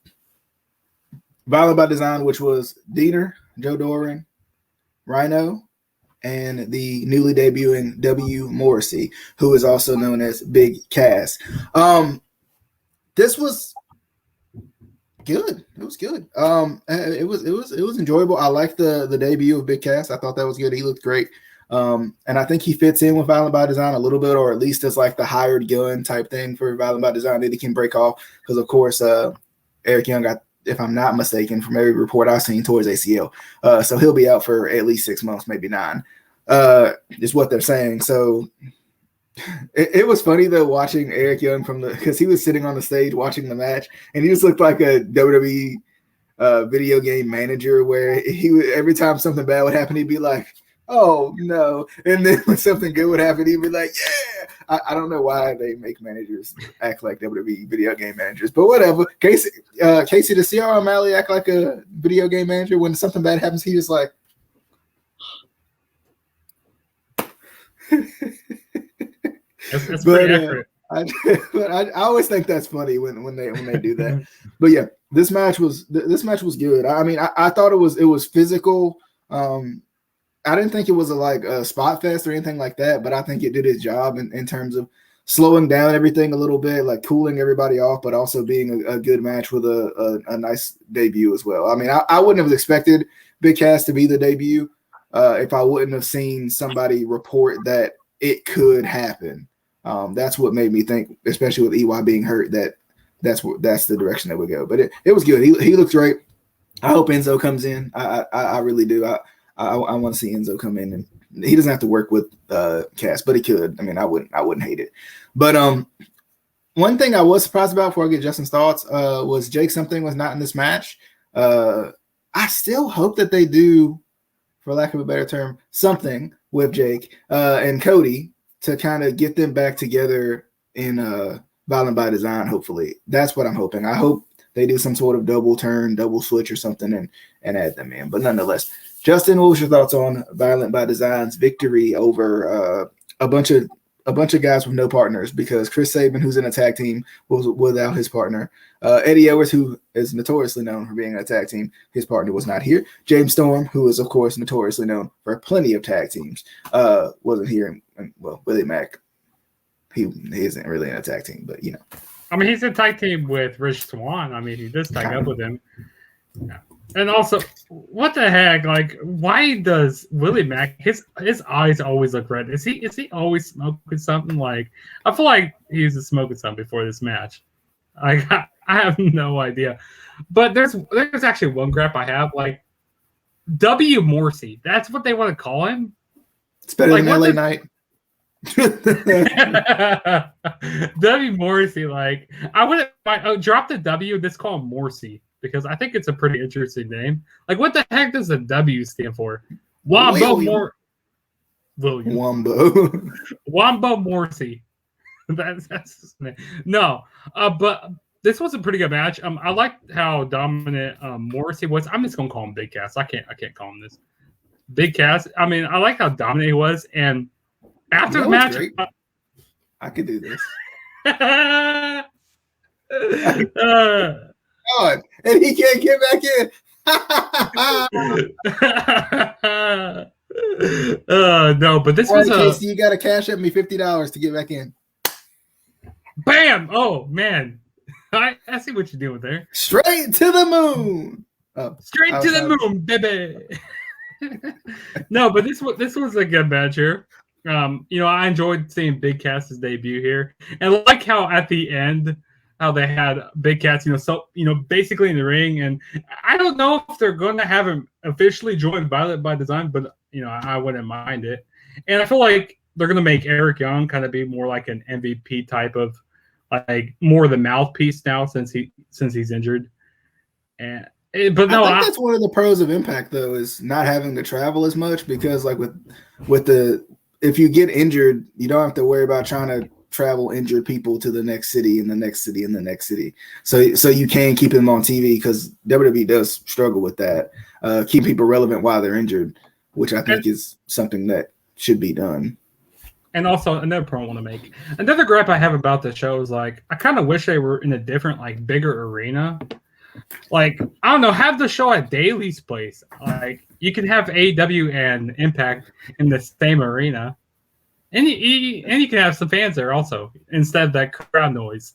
[SPEAKER 1] by Design, which was Diener, Joe Doring, Rhino, and the newly debuting W. Morrissey, who is also known as Big Cass. This was good. It was good. It was enjoyable. I liked the debut of Big Cass. I thought that was good. He looked great. And I think he fits in with Violent by Design a little bit, or at least as like the hired gun type thing for Violent by Design that he can break off. Because of course, Eric Young got, if I'm not mistaken, from every report I've seen, towards ACL. So he'll be out for at least 6 months, maybe 9, is what they're saying. So it was funny though watching Eric Young because he was sitting on the stage watching the match, and he just looked like a WWE video game manager, where he would, every time something bad would happen, he'd be like, "Oh no!" And then when something good would happen, he'd be like, "Yeah." I don't know why they make managers act like WWE video game managers, but whatever. Casey, does CR O'Malley act like a video game manager when something bad happens? He just like.
[SPEAKER 2] It's pretty accurate.
[SPEAKER 1] I always think that's funny when they do that. But yeah, this match was good. I mean, I thought it was physical. I didn't think it was a spot fest or anything like that, but I think it did its job in terms of slowing down everything a little bit, like cooling everybody off, but also being a good match with a nice debut as well. I mean, I wouldn't have expected Big Cass to be the debut if I wouldn't have seen somebody report that it could happen. That's what made me think, especially with EY being hurt, that's the direction that would go. But it was good. He looked great. I hope Enzo comes in. I really do. I want to see Enzo come in, and he doesn't have to work with Cass, but he could. I mean, I wouldn't hate it. But one thing I was surprised about before I get Justin's thoughts was Jake Something was not in this match. I still hope that they do, for lack of a better term, something with Jake and Cody to kind of get them back together in Violent by Design, hopefully. That's what I'm hoping. I hope they do some sort of double turn, double switch or something and add them in. But nonetheless, Justin, what was your thoughts on Violent by Design's victory over a bunch of guys with no partners? Because Chris Sabin, who's in a tag team, was without his partner. Eddie Edwards, who is notoriously known for being in a tag team, his partner was not here. James Storm, who is, of course, notoriously known for plenty of tag teams, wasn't here. And well, Willie Mack, he isn't really in a tag team, but, you know.
[SPEAKER 2] I mean, he's in tag team with Rich Swann. I mean, he does tag up with him. Yeah. And also, what the heck? Like, why does Willie Mack, his eyes always look red? Is he always smoking something? Like, I feel like he was smoking something before this match. I have no idea. But there's actually one graph I have, like W. Morrissey. That's what they want to call him.
[SPEAKER 1] It's better than LA Knight.
[SPEAKER 2] W. Morrissey, like, I wouldn't drop the W. Just call him Morrissey, because I think it's a pretty interesting name. Like, what the heck does the W stand for? Wombo Morrissey. That's his name. No, but this was a pretty good match. I liked how dominant Morrissey was. I'm just gonna call him Big Cass. I can't call him this. Big Cass. I mean, I like how dominant he was, and after the match,
[SPEAKER 1] I could do this. And he can't get back in.
[SPEAKER 2] No, but this was
[SPEAKER 1] Casey, you got to cash at me $50 to get back in.
[SPEAKER 2] Bam! Oh man, I see what you're doing there.
[SPEAKER 1] Straight to the moon.
[SPEAKER 2] Straight to the moon, baby. No, but this was a good match here. I enjoyed seeing Big Cass's debut here, and I like how at the end, how they had Big Cass, basically in the ring, and I don't know if they're going to have him officially join Violent by Design, but I wouldn't mind it. And I feel like they're going to make Eric Young kind of be more like an MVP type of, like, more the mouthpiece now since he's injured. I think
[SPEAKER 1] that's one of the pros of Impact, though, is not having to travel as much, because like with the if you get injured, you don't have to worry about trying to travel injured people to the next city and the next city and the next city. So you can keep them on TV because WWE does struggle with that. Keep people relevant while they're injured, which I think is something that should be done.
[SPEAKER 2] And also another point I want to make. Another gripe I have about the show is like I kind of wish they were in a different, like bigger arena. Like, I don't know, have the show at Daly's place. Like you can have AEW and Impact in the same arena. And you can have some fans there also instead of that crowd noise.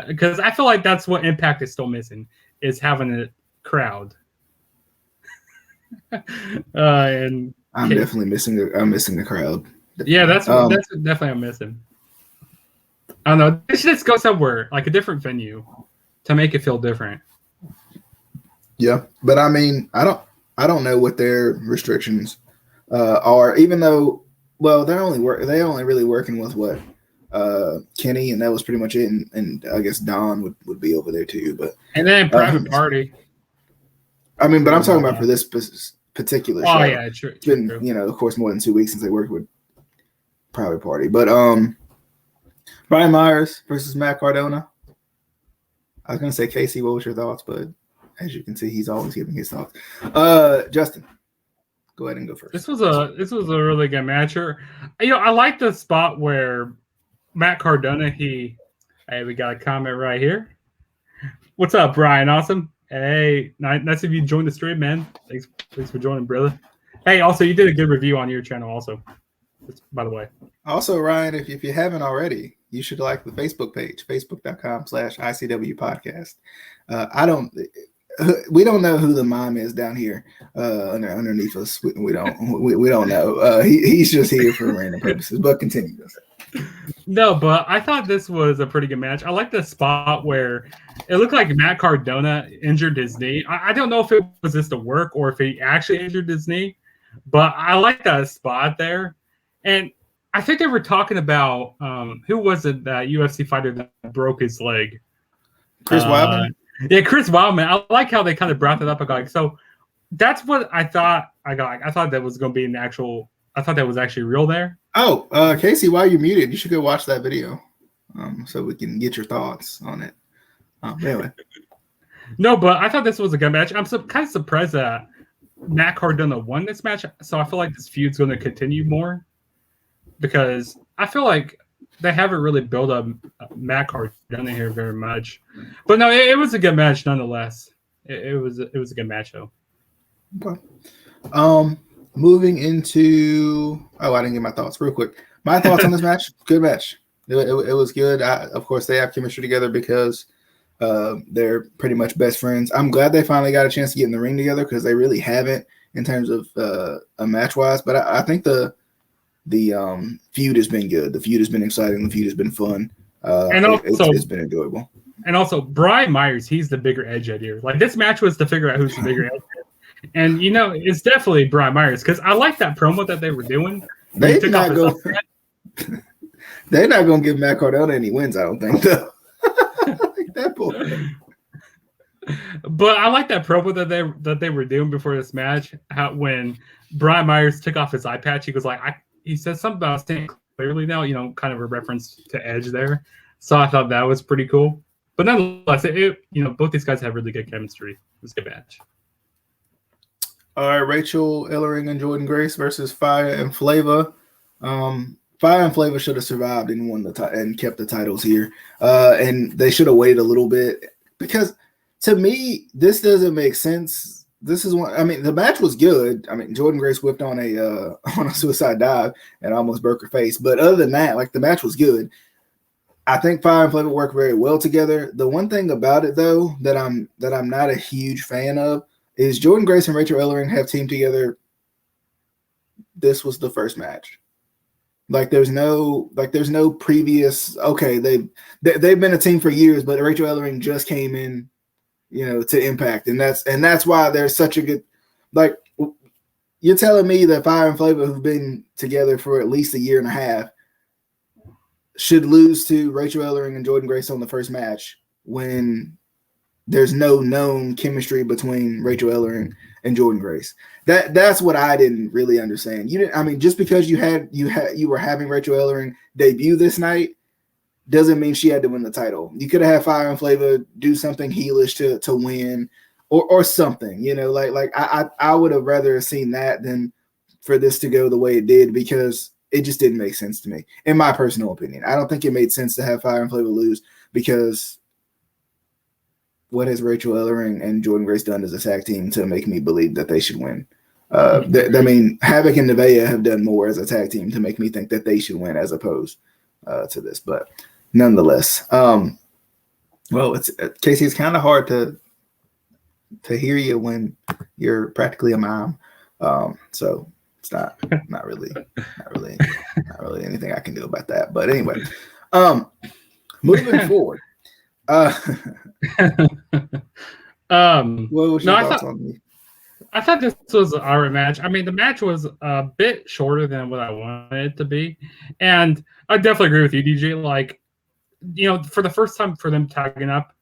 [SPEAKER 2] Because I feel like that's what Impact is still missing, is having a crowd. And
[SPEAKER 1] I'm definitely missing a crowd.
[SPEAKER 2] Yeah, that's definitely I'm missing. I don't know. They should just go somewhere, like a different venue, to make it feel different.
[SPEAKER 1] Yeah, but I mean, I don't know what their restrictions are. Even though, well, they only really working with what Kenny, and that was pretty much it. And I guess Don would be over there too. But
[SPEAKER 2] and then Private Party.
[SPEAKER 1] I mean, but I'm talking about for this particular show.
[SPEAKER 2] Oh yeah, true.
[SPEAKER 1] It's been of course, more than 2 weeks since they worked with Private Party. But Brian Myers versus Matt Cardona. I was gonna say Casey, what was your thoughts? But as you can see, he's always giving his thoughts. Justin, go ahead and go first.
[SPEAKER 2] This was a really good match. I like the spot where Matt Cardona. Hey, we got a comment right here. What's up, Brian? Awesome. Hey, nice of you to join the stream, man. Thanks for joining, brother. Hey, also, you did a good review on your channel, also. By the way. Also,
[SPEAKER 1] Ryan, if you haven't already, you should like the Facebook page, facebook.com/ICW podcast. We don't know who the mime is down here underneath us. We don't know. He's just here for random purposes. But continue.
[SPEAKER 2] No, but I thought this was a pretty good match. I like the spot where it looked like Matt Cardona injured his knee. I don't know if it was just a work or if he actually injured his knee, but I like that spot there. And I think they were talking about who was it, that UFC fighter that broke his leg?
[SPEAKER 1] Chris Wildman.
[SPEAKER 2] Yeah, Chris Wildman. I like how they kind of brought that up. Like, so that's what I thought. I thought that was going to be an actual. I thought that was actually real there.
[SPEAKER 1] Oh, Casey, while you're muted, you should go watch that video, so we can get your thoughts on it. Anyway.
[SPEAKER 2] No, but I thought this was a good match. I'm kind of surprised that Matt Cardona won this match. So I feel like this feud's going to continue more because I feel like they haven't really built up Matt Cardona here very much. But no, it was a good match nonetheless. It was a good match though.
[SPEAKER 1] Okay. Moving into I didn't get my thoughts real quick. My thoughts on this match: good match. It was good. Of course, they have chemistry together because they're pretty much best friends. I'm glad they finally got a chance to get in the ring together because they really haven't in terms of a match wise. But I think the feud has been good. The feud has been exciting. The feud has been fun. And also, it's been enjoyable.
[SPEAKER 2] And also, Brian Myers, he's the bigger edge here. Like this match was to figure out who's the bigger edge. And it's definitely Brian Myers because I like that promo that they were doing.
[SPEAKER 1] They're not going to give Matt Cardona any wins, I don't think. Though. Like that boy.
[SPEAKER 2] But I like that promo that they were doing before this match. When Brian Myers took off his eye patch, he was like, he said something about saying clearly now, kind of a reference to Edge there. So I thought that was pretty cool. But nonetheless, both these guys have really good chemistry. It was a good match.
[SPEAKER 1] All right, Rachel Ellering and Jordynne Grace versus Fire and Flava. Fire and Flava should have survived and won and kept the titles here. And they should have waited a little bit because to me, this doesn't make sense. This is one. I mean, the match was good. I mean, Jordynne Grace whipped on a suicide dive and almost broke her face. But other than that, like the match was good. I think Fire and Flava work very well together. The one thing about it though that I'm not a huge fan of is Jordynne Grace and Rachel Ellering have teamed together. This was the first match. There's no previous. Okay, they've been a team for years, but Rachel Ellering just came in, to Impact, and that's why there's such a good. Like, you're telling me that Fire and Flava, who've been together for at least a year and a half, should lose to Rachel Ellering and Jordynne Grace on the first match when there's no known chemistry between Rachel Ellering and Jordan Grace. That's what I didn't really understand. You didn't. I mean, just because you were having Rachel Ellering debut this night doesn't mean she had to win the title. You could have had Fire and Flavor do something heelish to win, or something. Like I would have rather seen that than for this to go the way it did, because it just didn't make sense to me, in my personal opinion. I don't think it made sense to have Fire and Flavor lose, because what has Rachel Ellering and Jordan Grace done as a tag team to make me believe that they should win? I mean, Havoc and Nevaeh have done more as a tag team to make me think that they should win, as opposed to this. But nonetheless, well, it's Casey. It's kind of hard to hear you when you're practically a mom. So it's not really anything I can do about that. But anyway, moving forward. What was your thoughts on me?
[SPEAKER 2] I thought this was an alright match. I mean, the match was a bit shorter than what I wanted it to be, and I definitely agree with you, DJ. Like, for the first time for them tagging up,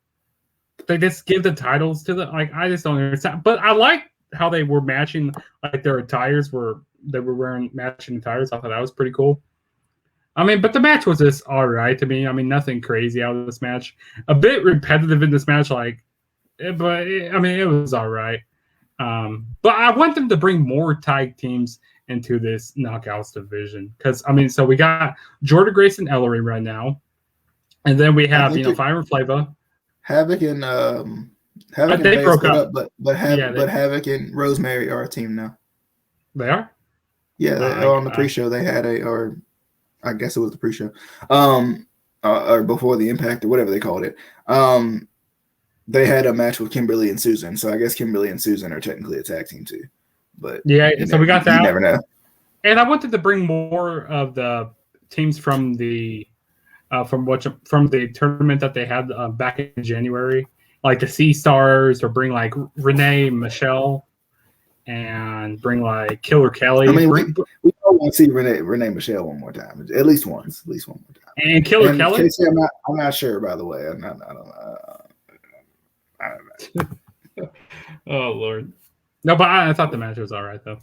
[SPEAKER 2] they just give the titles to I just don't understand. But I like how they were matching, like their attires they were wearing matching attires. I thought that was pretty cool. I mean, but the match was just all right to me. I mean, nothing crazy out of this match. A bit repetitive in this match, but I mean, it was all right. But I want them to bring more tag teams into this Knockouts division, because I mean, so we got Jordan Grace and Ellery right now, and then we have Fire and Flavor,
[SPEAKER 1] Havoc and Havoc. They broke up, but Havoc and Rosemary are a team now.
[SPEAKER 2] They are.
[SPEAKER 1] Yeah, on the pre-show they had or I guess it was the pre-show, or before the Impact or whatever they called it. They had a match with Kimberly and Susan, so I guess Kimberly and Susan are technically a tag team too. But
[SPEAKER 2] so we got that.
[SPEAKER 1] You never know.
[SPEAKER 2] And I wanted to bring more of the teams from the from the tournament that they had back in January, like the Sea Stars, or bring like Renee, Michelle, and bring like Killer Kelly.
[SPEAKER 1] I mean, we all want to see Renee Michelle one more time, at least once more time.
[SPEAKER 2] And Killer Kelly.
[SPEAKER 1] Casey, I'm not sure, by the way. I don't know.
[SPEAKER 2] Oh Lord, no, but I thought the match was all right though.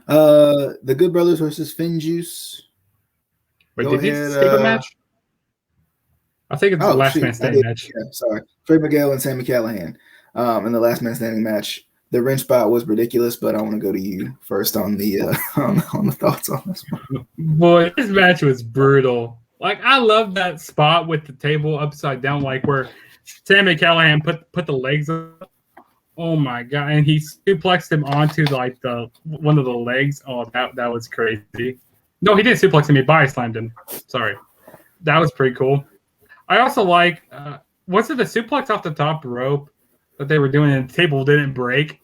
[SPEAKER 1] The Good Brothers versus FinJuice.
[SPEAKER 2] Wait, did you skip a match? I think it's the last man standing match.
[SPEAKER 1] Yeah, sorry, Trey Miguel and Sami Callihan. In the last man standing match, the wrench spot was ridiculous, but I want to go to you first on the on the thoughts on this one.
[SPEAKER 2] Boy, this match was brutal. Like, I love that spot with the table upside down, like where Sami Callihan put the legs up. Oh my god! And he suplexed him onto like one of the legs. Oh, that was crazy. No, he didn't suplex him. He body slammed him. Sorry, that was pretty cool. I also like was it the suplex off the top rope that they were doing, and the table didn't break?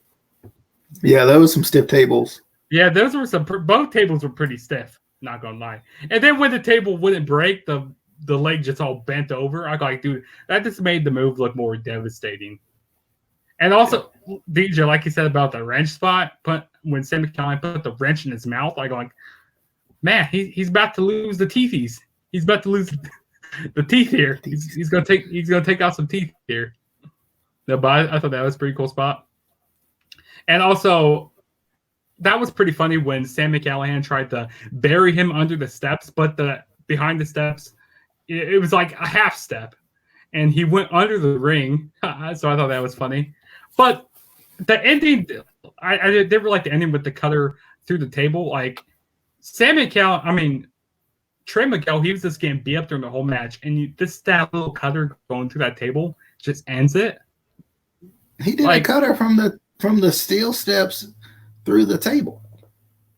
[SPEAKER 1] Yeah, that was some stiff tables.
[SPEAKER 2] Yeah, those were both tables were pretty stiff. Not gonna lie. And then when the table wouldn't break, the leg just all bent over. I like, dude, that just made the move look more devastating. And also, DJ, like you said about the wrench spot, when Sami Callihan put the wrench in his mouth, like, man, he's about to lose the teethies. He's about to lose the teeth here. He's gonna take out some teeth here. No, but I thought that was a pretty cool spot. And also, that was pretty funny when Sami Callihan tried to bury him under the steps, but behind the steps, it was like a half step, and he went under the ring. So I thought that was funny. But the ending, I didn't like the ending with the cutter through the table. Like Trey Miguel, he was just getting beat up during the whole match, and that little cutter going through that table just ends it.
[SPEAKER 1] He did a cutter from the steel steps through the table.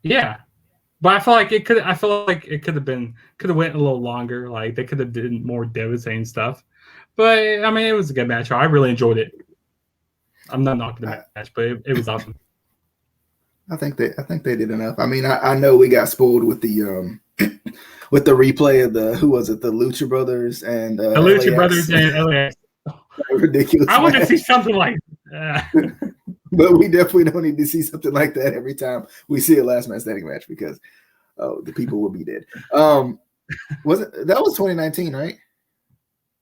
[SPEAKER 2] Yeah, but I feel like it could have went a little longer. Like they could have done more devastating stuff. But I mean, it was a good match. I really enjoyed it. I'm not knocking the match, but it was awesome.
[SPEAKER 1] I think they did enough. I mean, I know we got spoiled with the with the replay of the Lucha Brothers and
[SPEAKER 2] the Lucha Brothers and LAX.
[SPEAKER 1] Ridiculous.
[SPEAKER 2] I want to see something like that.
[SPEAKER 1] But we definitely don't need to see something like that every time we see a last man standing match, because the people will be dead. That was 2019, right?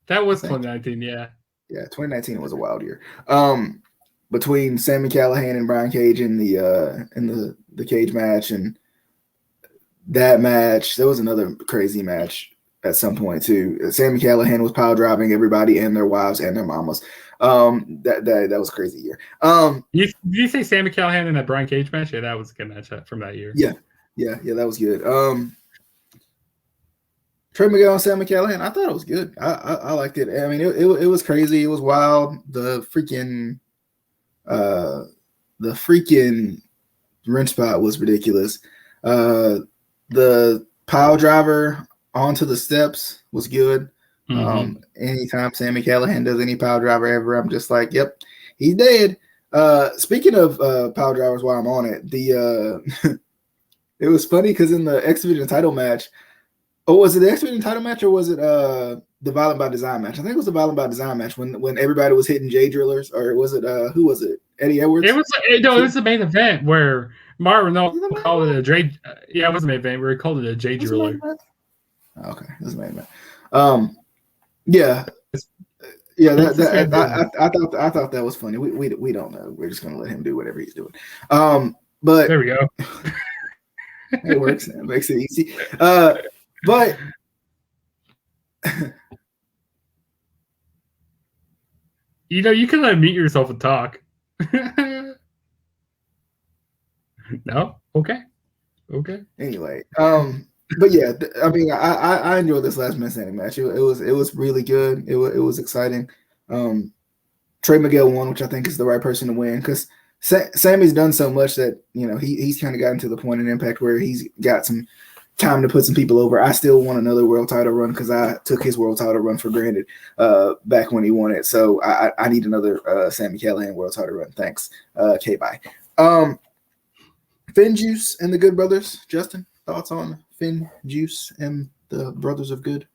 [SPEAKER 2] That was 2019, yeah.
[SPEAKER 1] Yeah, 2019 was a wild year. between Sami Callihan and Brian Cage in the cage match, and that match. There was another crazy match at some point too. Sami Callihan was pile driving everybody and their wives and their mamas. That was a crazy year.
[SPEAKER 2] Did you say Sami Callihan in that Brian Cage match? Yeah, that was a good match from that year.
[SPEAKER 1] Yeah, that was good. Trey Miguel and Sami Callihan, I thought it was good. I liked it. I mean, it was crazy. It was wild. The freaking wrench spot was ridiculous. The pile driver onto the steps was good. Anytime Sami Callihan does any pile driver ever, I'm just like, yep, he's dead. Speaking of pile drivers, while I'm on it, it was funny because in the X Division title match, was it the X Division title match or was it the Violent by Design match? I think it was the Violent by Design match when everybody was hitting J drillers, or was it who was it? Eddie Edwards?
[SPEAKER 2] It was the main event where Martin called it a J. Yeah, it was the main event where he called it a J driller.
[SPEAKER 1] Okay, this is the main event. Yeah. I thought that was funny. We don't know. We're just gonna let him do whatever he's doing. But
[SPEAKER 2] there we go.
[SPEAKER 1] It works. It makes it easy. But
[SPEAKER 2] you can unmute yourself and talk. No? Okay.
[SPEAKER 1] Anyway, but yeah, I mean, I enjoyed this last man standing match. It was really good. It was exciting. Trey Miguel won, which I think is the right person to win because Sammy's done so much that he's kind of gotten to the point in Impact where he's got some time to put some people over. I still want another world title run because I took his world title run for granted back when he won it. So I need another Sami Callihan world title run. Thanks. Okay, bye. Finn Juice and the Good Brothers. Justin, thoughts on Finn Juice and the Brothers of Good?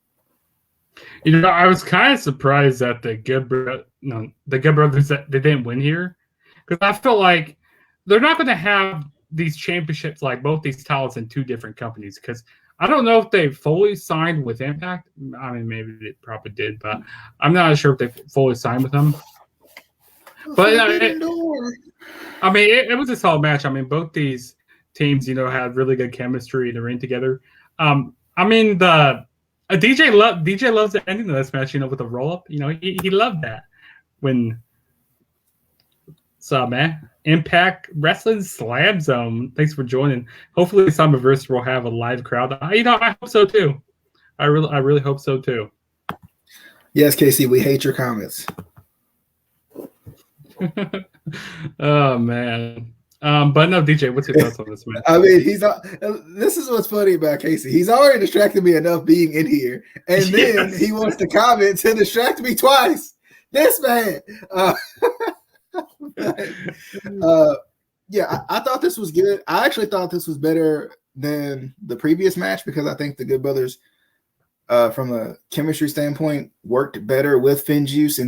[SPEAKER 2] I was kind of surprised that the Good Brothers that they didn't win here because I felt like they're not going to have these championships like both these titles in two different companies because I don't know if they fully signed with Impact. I mean, maybe they probably did, but I'm not sure if they fully signed with them. But it was a solid match. I mean, both these teams, had really good chemistry in the ring together. I mean, DJ loves the ending of this match, with the roll up. He loved that when. So, man, Impact Wrestling Slam Zone. Thanks for joining. Hopefully, Slammiversary will have a live crowd. I hope so too. I really hope so too.
[SPEAKER 1] Yes, Casey, we hate your comments.
[SPEAKER 2] Oh man. But no, DJ, what's your thoughts on this match?
[SPEAKER 1] I mean, this is what's funny about Casey. He's already distracted me enough being in here, and then he wants to comment to distract me twice. This man. I thought this was good. I actually thought this was better than the previous match because I think the Good Brothers, from a chemistry standpoint, worked better with Finn Juice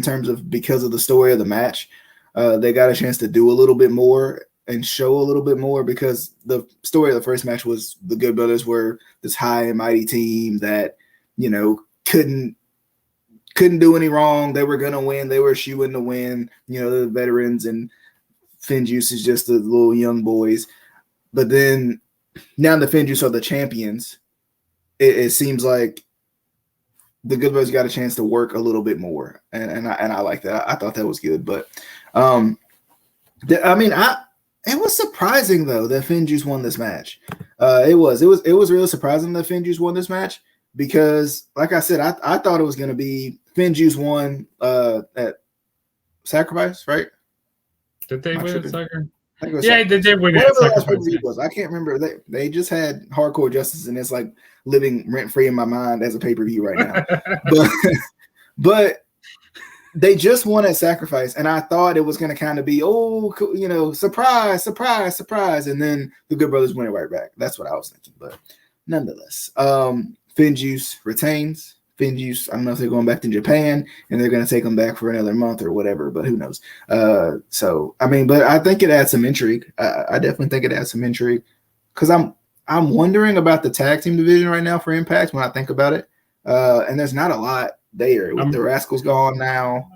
[SPEAKER 1] because of the story of the match. They got a chance to do a little bit more and show a little bit more because the story of the first match was the Good Brothers were this high and mighty team that, couldn't do any wrong. They were going to win. They were shooing to win, the veterans, and Finn Juice is just the little young boys. But then now the Finn Juice are the champions. It seems like the Good Brothers got a chance to work a little bit more. And I like that. I thought that was good. But, it was surprising though that Finn Juice won this match. It was really surprising that Finn Juice won this match because, like I said, I thought it was going to be Finn Juice won at Sacrifice, right?
[SPEAKER 2] Did they win at Sacrifice? Yeah, they did win at Sacrifice.
[SPEAKER 1] I can't remember. They just had Hardcore Justice, and it's like living rent free in my mind as a pay per view right now. but they just won at Sacrifice, and I thought it was going to kind of be, surprise, surprise, surprise, and then the Good Brothers win it right back. That's what I was thinking, but nonetheless, Finn Juice retains. Finn Juice, I don't know if they're going back to Japan and they're going to take them back for another month or whatever, but who knows? But I think it adds some intrigue. I definitely think it adds some intrigue because I'm wondering about the tag team division right now for Impact when I think about it. And there's not a lot there with the Rascals gone now.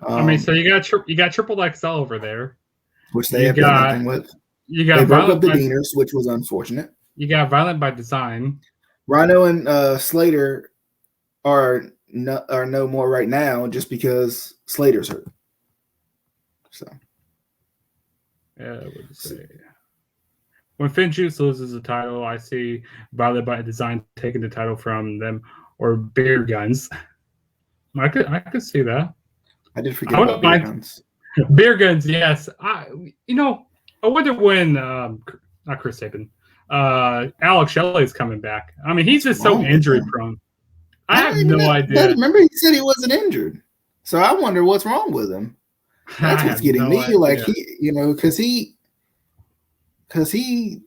[SPEAKER 2] I mean, so you got Triple XL over there,
[SPEAKER 1] which they
[SPEAKER 2] you
[SPEAKER 1] have done nothing with.
[SPEAKER 2] You
[SPEAKER 1] They
[SPEAKER 2] got
[SPEAKER 1] broke up
[SPEAKER 2] Violent
[SPEAKER 1] the
[SPEAKER 2] by,
[SPEAKER 1] Deaners, which was unfortunate.
[SPEAKER 2] you got Violent by Design.
[SPEAKER 1] Rhino and Slater are no more right now just because Slater's hurt. So,
[SPEAKER 2] Yeah, what would you say? When FinJuice loses the title, I see Violent by Design taking the title from them, or Beer Guns. I could see that.
[SPEAKER 1] I did forget about Beer Guns.
[SPEAKER 2] Beer Guns, yes. I wonder when not Chris Sabin, Alex Shelley is coming back. I mean, he's just so injury prone. I have no idea.
[SPEAKER 1] Remember, he said he wasn't injured, so I wonder what's wrong with him. That's what's getting me. Idea. Like because he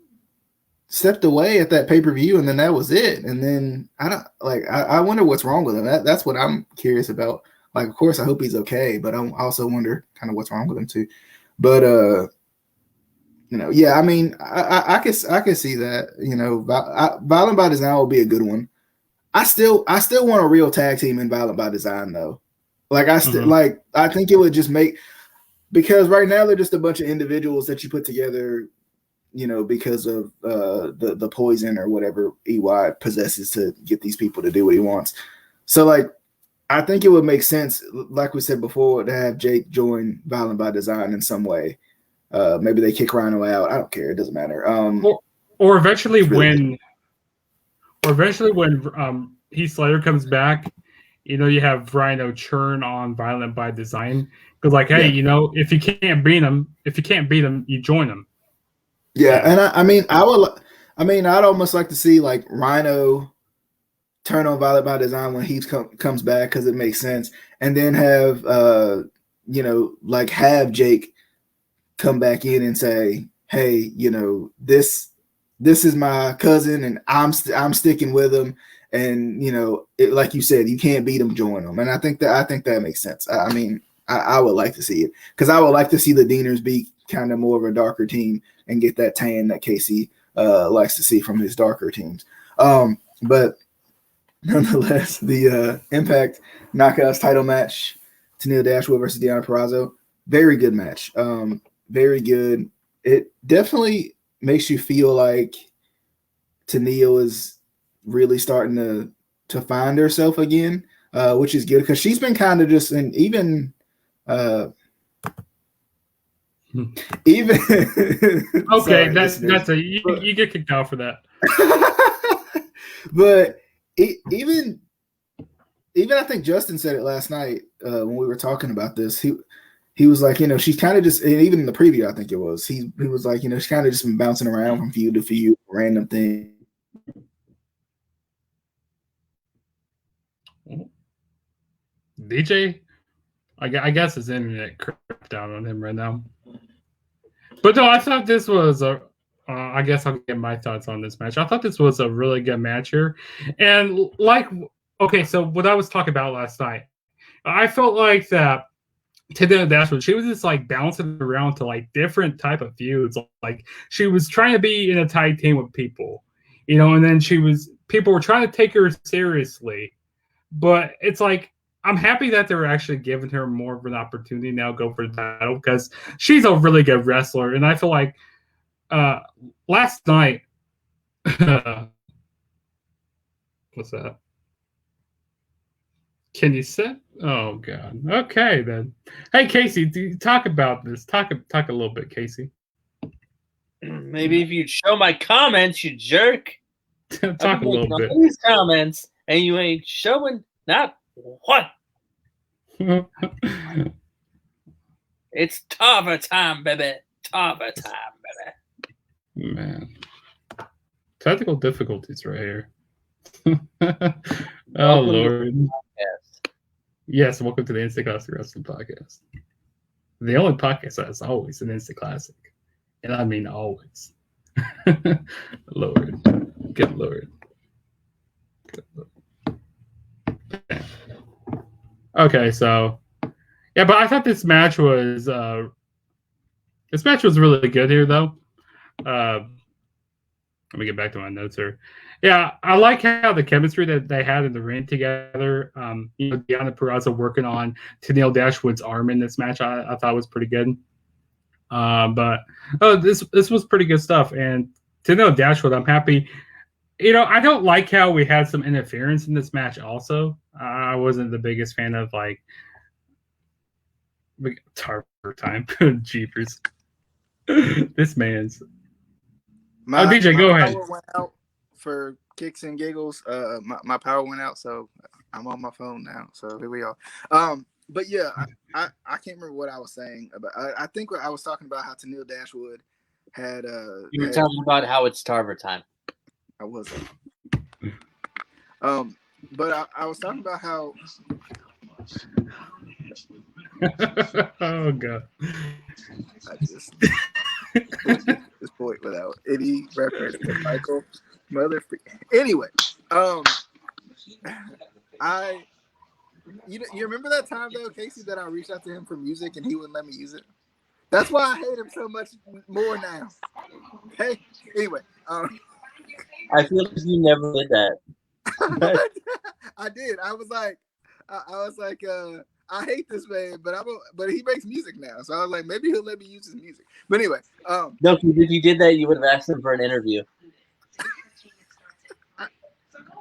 [SPEAKER 1] stepped away at that pay-per-view, and then that was it. And then I wonder what's wrong with him. That's what I'm curious about. Like, of course, I hope he's okay, but I also wonder kind of what's wrong with him too. But yeah, I mean, I can see that. Violent by Design will be a good one. I still want a real tag team in Violent by Design though. Like I think it would just make, because right now they're just a bunch of individuals that you put together, because of the poison or whatever EY possesses to get these people to do what he wants. So like, I think it would make sense, like we said before, to have Jake join Violent by Design in some way. Maybe they kick Rhino out. I don't care. It doesn't matter.
[SPEAKER 2] Or eventually when Heath Slater comes back, you have Rhino churn on Violent by Design. Because hey, if you can't beat him, you join him.
[SPEAKER 1] Yeah, and I'd almost like to see like Rhino turn on Violent by Design when Heath comes back, because it makes sense, and then have have Jake come back in and say, hey, this is my cousin and I'm sticking with him, and like you said, you can't beat him, join him. And I think that makes sense. I mean, I would like to see it, because I would like to see the Deaners be kind of more of a darker team and get that tan that Casey likes to see from his darker teams. But nonetheless, the Impact Knockouts title match, Tennille Dashwood versus Deonna Purrazzo, very good match. Very good. It definitely makes you feel like Tennille is really starting to find herself again, which is good, because she's been kind of just, and even
[SPEAKER 2] okay, that's you get kicked out for that.
[SPEAKER 1] But even I think Justin said it last night when we were talking about this. He was like, she's kind of just, and even in the preview, I think it was, he was like, she's kind of just been bouncing around from feud to feud, random thing.
[SPEAKER 2] DJ, I guess his internet crapped down on him right now. But no, I thought this was I guess I'll get my thoughts on this match. I thought this was a really good match here. And so what I was talking about last night, I felt like that Tennille Dashwood, she was just like bouncing around to like different type of feuds. Like she was trying to be in a tag team with people, and then people were trying to take her seriously. But it's like, I'm happy that they're actually giving her more of an opportunity now, go for the title, because she's a really good wrestler. And I feel like last night, what's that? Can you sit? Oh God. Okay then. Hey Casey, talk about this. Talk a little bit, Casey.
[SPEAKER 4] Maybe if you'd show my comments, you jerk.
[SPEAKER 2] Talk a little bit.
[SPEAKER 4] These comments, and you ain't showing not what. It's Tava time, baby. Tava time, baby.
[SPEAKER 2] Man, technical difficulties right here. Oh Lord. Yes, welcome to the Instant Classic Wrestling Podcast. The only podcast that is always an Instant Classic. And I mean always. Lord. Good Lord. Good Lord. Okay, so yeah, but I thought this match was really good here though. Let me get back to my notes here. Yeah, I like how the chemistry that they had in the ring together. Deonna Purrazzo working on Tennille Dashwood's arm in this match, I thought was pretty good. But this was pretty good stuff. And Tennille Dashwood, I'm happy. I don't like how we had some interference in this match. Also, I wasn't the biggest fan of Tarver time. Jeepers, this man's. DJ, go ahead.
[SPEAKER 1] Power went out for kicks and giggles. My power went out, so I'm on my phone now. So here we are. But yeah, I can't remember what I was saying about. I think I was talking about how Tennille Dashwood had.
[SPEAKER 4] You were talking about how it's Tarver time.
[SPEAKER 1] I wasn't. But I was talking about how.
[SPEAKER 2] Oh god.
[SPEAKER 1] I just this point without any reference to Michael Anyway, you remember that time though, Casey, that I reached out to him for music and he wouldn't let me use it? That's why I hate him so much more now. Hey, anyway,
[SPEAKER 4] I feel like you never did that.
[SPEAKER 1] I did. I was like, I hate this man, but he makes music now. So I was like, maybe he'll let me use his music. But anyway,
[SPEAKER 4] no, if you did that, you would have asked him for an interview.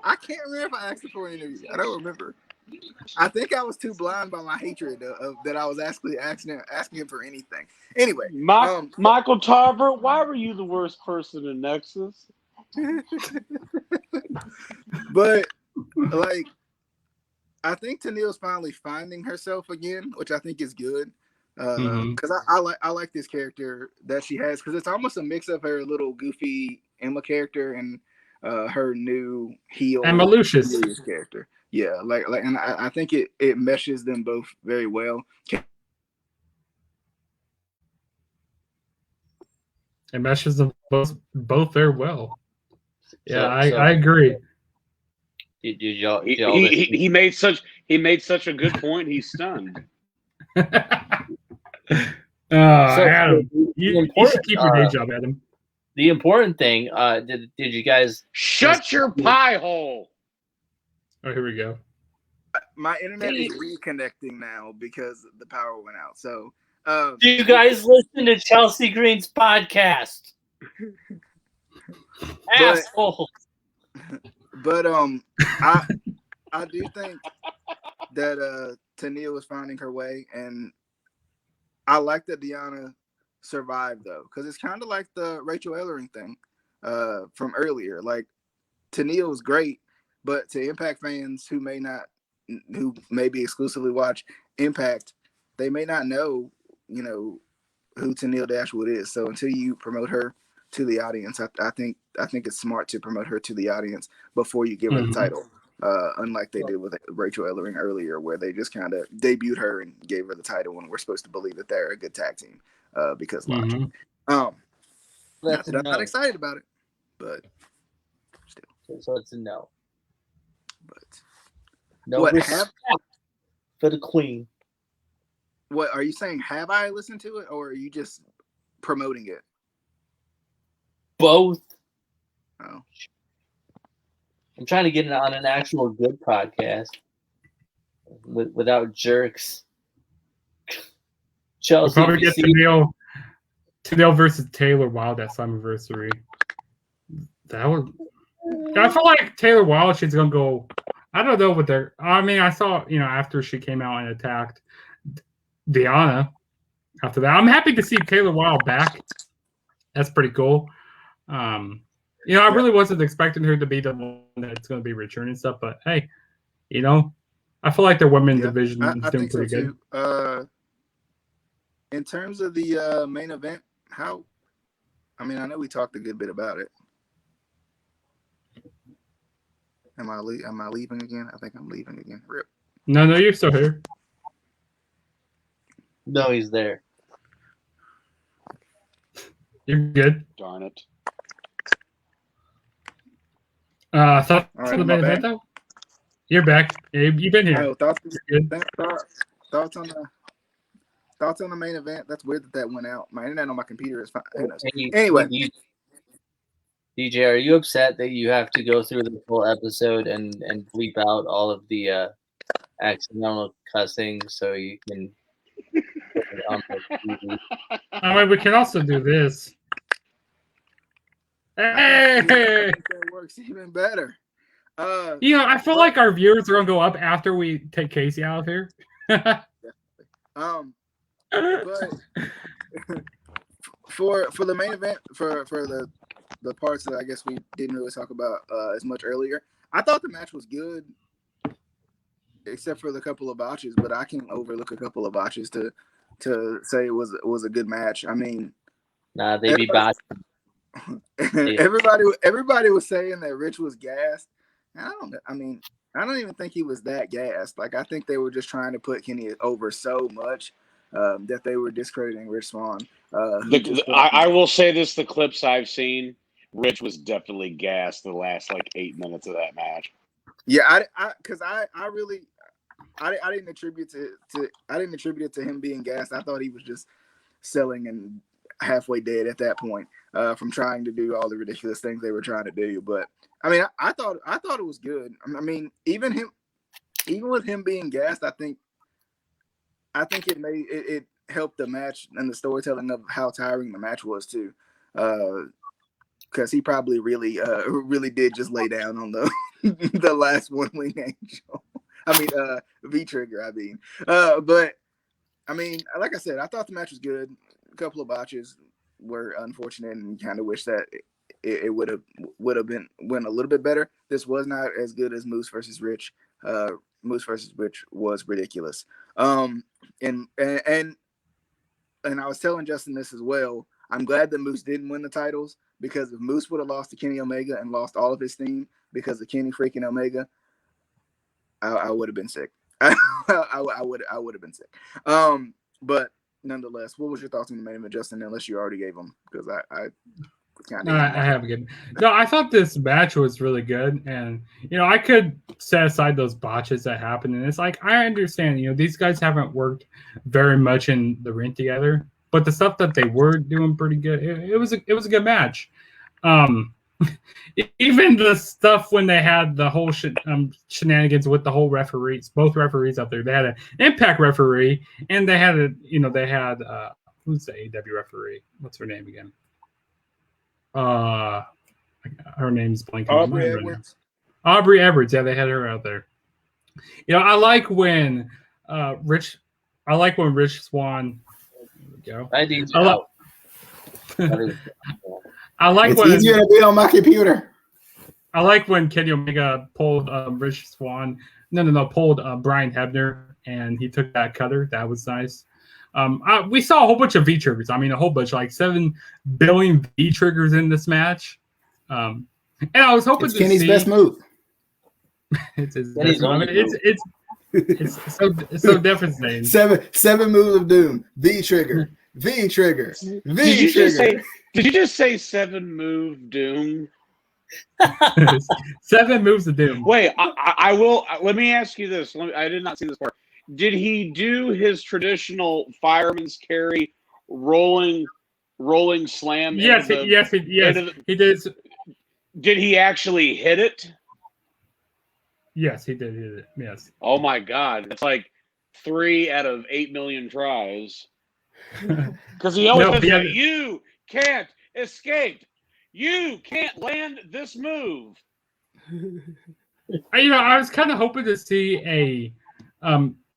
[SPEAKER 1] I can't remember if I asked him for an interview. I don't remember. I think I was too blind by my hatred of that I was actually asking him for anything. Anyway,
[SPEAKER 3] Michael Tarver, why were you the worst person in Nexus?
[SPEAKER 1] But I think Tennille's finally finding herself again, which I think is good. Because I like this character that she has, because it's almost a mix of her little goofy Emma character and her new heel
[SPEAKER 2] and Lucius
[SPEAKER 1] character. Yeah, and I think it meshes them both very well.
[SPEAKER 2] It meshes them both very well. Yeah, I agree.
[SPEAKER 3] He made such a good point. He's stunned.
[SPEAKER 2] Adam, you should keep your day job, Adam.
[SPEAKER 4] The important thing, did you guys
[SPEAKER 3] shut your pie hole?
[SPEAKER 2] Oh, here we go.
[SPEAKER 1] My internet is reconnecting now because the power went out. So,
[SPEAKER 4] do you guys listen to Chelsea Green's podcast? Asshole.
[SPEAKER 1] But I do think that Tennille is finding her way, and I like that Deonna survived though, because it's kind of like the Rachel Ellering thing from earlier. Like Tennille was great, but to Impact fans who maybe exclusively watch Impact, they may not know, who Tennille Dashwood is. So until you promote her to the audience, I think it's smart to promote her to the audience before you give her the title. Unlike they did with Rachel Ellering earlier, where they just kind of debuted her and gave her the title when we're supposed to believe that they're a good tag team because logic. I'm not excited about it, but still.
[SPEAKER 4] So it's a no.
[SPEAKER 1] But
[SPEAKER 4] no respect for the queen.
[SPEAKER 1] What are you saying? Have I listened to it, or are you just promoting it?
[SPEAKER 4] Both.
[SPEAKER 1] Oh.
[SPEAKER 4] I'm trying to get it on an actual good podcast without jerks. Chelsea,
[SPEAKER 2] we'll probably get Tennille versus Taylor Wilde at Slammiversary. I feel like Taylor Wilde, she's gonna go. I don't know what they're. I mean, I saw after she came out and attacked Deonna. After that, I'm happy to see Taylor Wilde back. That's pretty cool. I really wasn't expecting her to be the one that's going to be returning stuff, but hey, I feel like their women's division is doing pretty good.
[SPEAKER 1] In terms of the main event, I know we talked a good bit about it. Am I leaving again? I think I'm leaving again. Rip.
[SPEAKER 2] No, you're still here.
[SPEAKER 4] No, he's there.
[SPEAKER 2] You're good.
[SPEAKER 3] Darn it.
[SPEAKER 2] Thoughts on the main event, though? You're back. You've been here.
[SPEAKER 1] Thoughts on the main event. That's weird that went out. My internet on my computer is fine. Anyway,
[SPEAKER 4] DJ, are you upset that you have to go through the full episode and bleep out all of the accidental cussing so you can put it on the TV?
[SPEAKER 2] I mean, we can also do this. Hey!
[SPEAKER 1] I think that works even better.
[SPEAKER 2] You know, I feel like our viewers are gonna go up after we take Casey out of here.
[SPEAKER 1] But for the main event, for the parts that I guess we didn't really talk about as much earlier, I thought the match was good, except for the couple of botches. But I can overlook a couple of botches to say it was a good match. I mean,
[SPEAKER 4] Nah, they be botched.
[SPEAKER 1] everybody was saying that Rich was gassed. And I don't even think he was that gassed. Like, I think they were just trying to put Kenny over so much that they were discrediting Rich Swann.
[SPEAKER 3] I will say this: the clips I've seen, Rich was definitely gassed the last like 8 minutes of that match.
[SPEAKER 1] Yeah, I didn't attribute it to him being gassed. I thought he was just selling and halfway dead at that point from trying to do all the ridiculous things they were trying to do. But I mean, I thought it was good. I mean, even with him being gassed, I think it helped the match and the storytelling of how tiring the match was too. Because he probably really did just lay down on the the last One Wing Angel. I mean, V Trigger. But I mean, like I said, I thought the match was good. A couple of botches were unfortunate, and kind of wish that it would have went a little bit better. This was not as good as Moose versus Rich. Moose versus Rich was ridiculous. And I was telling Justin this as well. I'm glad that Moose didn't win the titles, because if Moose would have lost to Kenny Omega and lost all of his steam because of Kenny freaking Omega, I would have been sick. I would have been sick. But nonetheless, what was your thoughts on the main event, Justin? Unless you already gave them, because I
[SPEAKER 2] have a good. No, I thought this match was really good, and I could set aside those botches that happened, and it's like, I understand, these guys haven't worked very much in the ring together, but the stuff that they were doing pretty good. It was a good match. Even the stuff when they had the whole shenanigans with the whole referees, both referees out there. They had an Impact referee, and they had who's the AEW referee? What's her name again? Her name's blanking.
[SPEAKER 1] Aubrey Edwards.
[SPEAKER 2] Aubrey Edwards. Yeah, they had her out there. I like when Rich Swann. There we go. I like
[SPEAKER 1] it's
[SPEAKER 2] when
[SPEAKER 1] easier to be on my computer.
[SPEAKER 2] I like when Kenny Omega pulled Rich Swann. Pulled Brian Hebner, and he took that cutter. That was nice. We saw a whole bunch of V triggers. I mean, a whole bunch, like 7 billion V triggers in this match. And I was hoping
[SPEAKER 1] it's Kenny's best move.
[SPEAKER 2] It's his best move. I mean, it's so devastating.
[SPEAKER 1] Seven moves of doom. V trigger. V trigger. V trigger.
[SPEAKER 3] Did you just say 7 move doom?
[SPEAKER 2] 7 moves of doom.
[SPEAKER 3] Wait, I will. Let me ask you this. I did not see this part. Did he do his traditional fireman's carry, rolling slam?
[SPEAKER 2] Yes, he did.
[SPEAKER 3] Did he actually hit it?
[SPEAKER 2] Yes, he did hit it. Yes.
[SPEAKER 3] Oh my God! It's like 3 out of 8 million tries. Because he always says that you can't escape. You can't land this move.
[SPEAKER 2] I was kind of hoping to see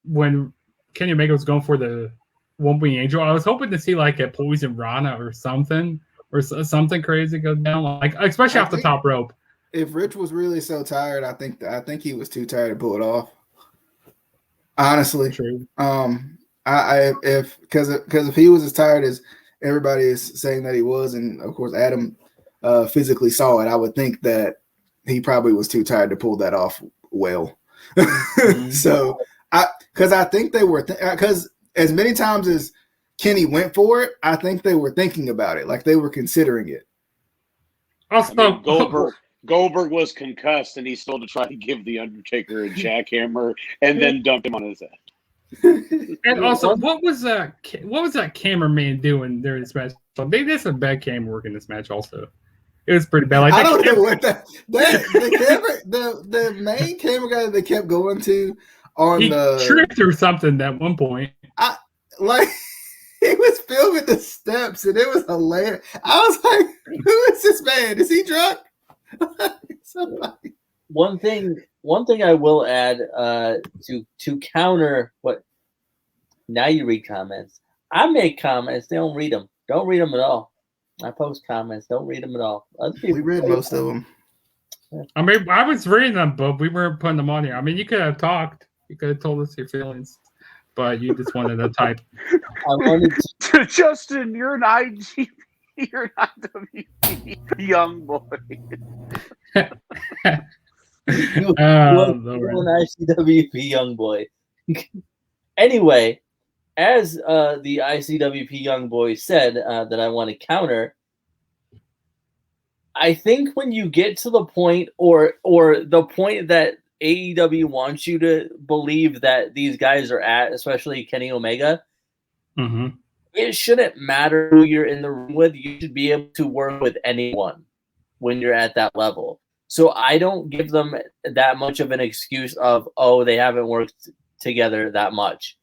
[SPEAKER 2] when Kenny Omega was going for the One Wing Angel, I was hoping to see like a Poison Rana or something crazy go down, like especially off the top rope.
[SPEAKER 1] If Rich was really so tired, I think he was too tired to pull it off. Honestly,
[SPEAKER 2] true.
[SPEAKER 1] If he was as tired as everybody is saying that he was, and of course Adam physically saw it, I would think that he probably was too tired to pull that off well. So I think they were because as many times as Kenny went for it, I think they were thinking about it, like they were considering it.
[SPEAKER 2] Also,
[SPEAKER 3] Goldberg was concussed, and he still to try to give the Undertaker a jackhammer, and then dumped him on his head.
[SPEAKER 2] And also, what was that cameraman doing during this match? They did some bad camera work in this match, also. It was pretty bad. Like
[SPEAKER 1] I don't know what the main camera guy that they kept going to on
[SPEAKER 2] he
[SPEAKER 1] the
[SPEAKER 2] tripped or something at one point.
[SPEAKER 1] like he was filming the steps and it was hilarious. I was like, who is this man? Is he drunk? Somebody.
[SPEAKER 4] One thing I will add to counter what. Now you read comments. I make comments. They don't read them. Don't read them at all. I post comments. Don't read them at all.
[SPEAKER 1] We read most of them.
[SPEAKER 2] I mean, I was reading them, but we weren't putting them on here. I mean, you could have talked. You could have told us your feelings, but you just wanted to type.
[SPEAKER 4] I wanted
[SPEAKER 3] to Justin, you're an IG, you're not WP young boy.
[SPEAKER 4] you're an ICWP young boy. Anyway, as the ICWP young boy said that I want to counter, I think when you get to the point or the point that AEW wants you to believe that these guys are at, especially Kenny Omega, it shouldn't matter who you're in the room with. You should be able to work with anyone when you're at that level. So I don't give them that much of an excuse of, oh, they haven't worked together that much.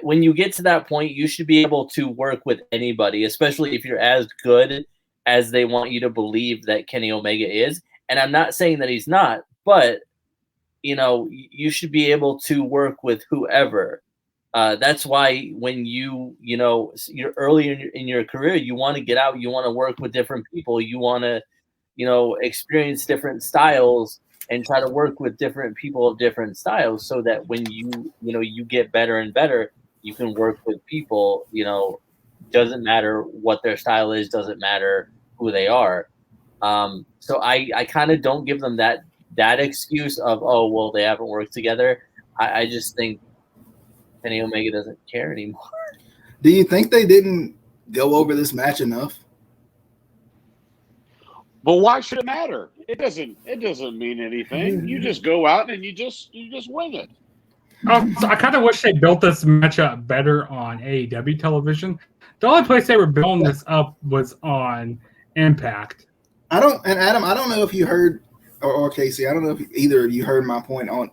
[SPEAKER 4] When you get to that point, you should be able to work with anybody, especially if you're as good as they want you to believe that Kenny Omega is. And I'm not saying that he's not, but you should be able to work with whoever. That's why when you're early in your career, you want to get out, you want to work with different people, you want to, experience different styles and try to work with different people of different styles, so that when you get better and better, you can work with people. Doesn't matter what their style is, doesn't matter who they are. So I kind of don't give them that excuse of, oh, well, they haven't worked together. I just think Kenny Omega doesn't care anymore.
[SPEAKER 1] Do you think they didn't go over this match enough?
[SPEAKER 3] But why should it matter? It doesn't mean anything. You just go out and you just wing it.
[SPEAKER 2] So I kind of wish they built this matchup better on AEW television. The only place they were building this up was on Impact.
[SPEAKER 1] Adam, I don't know if you heard, or Casey, I don't know if either of you heard my point on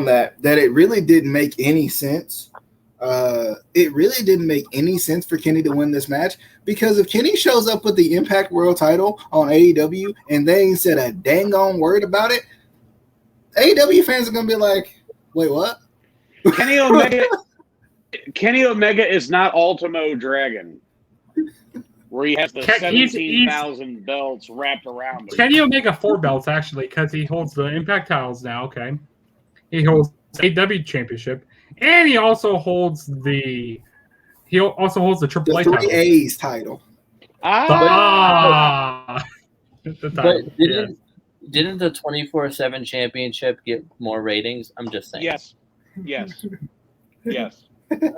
[SPEAKER 1] that it really didn't make any sense. It really didn't make any sense for Kenny to win this match, because if Kenny shows up with the Impact World title on AEW and they ain't said a dang on word about it, AEW fans are going to be like, wait, what?
[SPEAKER 3] Kenny Omega is not Ultimo Dragon, where he has the 17,000 belts wrapped around him.
[SPEAKER 2] Kenny Omega 4 belts, actually, because he holds the Impact titles now, okay? He holds the AEW championship, and he also holds the AAA
[SPEAKER 1] title. 3A's title.
[SPEAKER 4] But didn't the 24/7 championship get more ratings? I'm just saying.
[SPEAKER 3] Yes.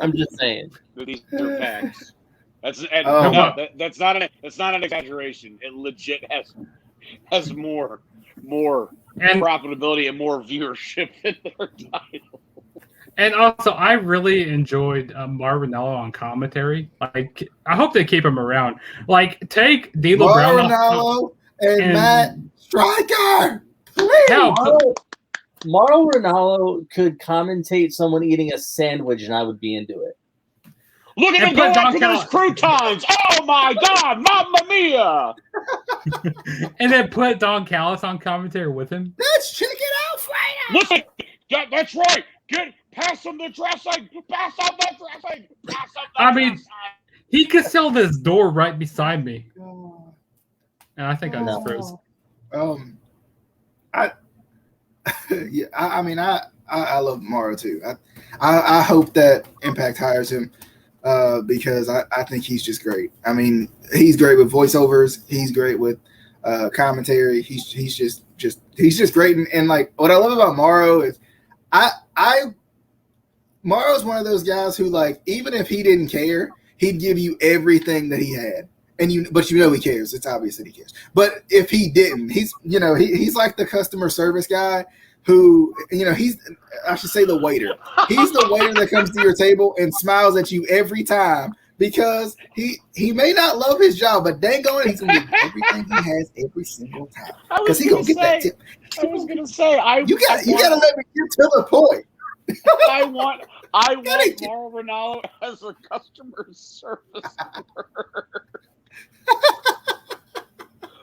[SPEAKER 4] I'm just saying.
[SPEAKER 3] These are facts. That's not an exaggeration. It legit has more profitability and more viewership than their title.
[SPEAKER 2] And also, I really enjoyed Mauro Ranallo on commentary. Like, I hope they keep him around. Like, take D'Lo Brown
[SPEAKER 1] Ranallo and Matt Striker. Please.
[SPEAKER 4] Mauro Ranallo could commentate someone eating a sandwich, and I would be into it.
[SPEAKER 3] Look at him go after those croutons! Oh my God, Mamma Mia!
[SPEAKER 2] And then put Don Callis on commentary with him.
[SPEAKER 1] That's Chicken Alfredo.
[SPEAKER 3] Listen, that's right. Pass him the dressing. Pass him the dressing.
[SPEAKER 2] I mean, he could sell this door right beside me. And I think I just froze.
[SPEAKER 1] I love Mauro too. I hope that Impact hires him because I think he's just great. I mean, he's great with voiceovers. He's great with commentary. He's just great. And like, what I love about Mauro is Mauro's one of those guys who, like, even if he didn't care, he'd give you everything that he had. But he cares. It's obvious that he cares. But if he didn't, he's like the customer service guy who, I should say the waiter. He's the waiter that comes to your table and smiles at you every time because he may not love his job, but dang on, he's gonna get everything he has every single time because he gonna get that tip.
[SPEAKER 3] I was gonna say, you
[SPEAKER 1] gotta let me get to the point.
[SPEAKER 3] I want Mauro Ranallo as a customer service member.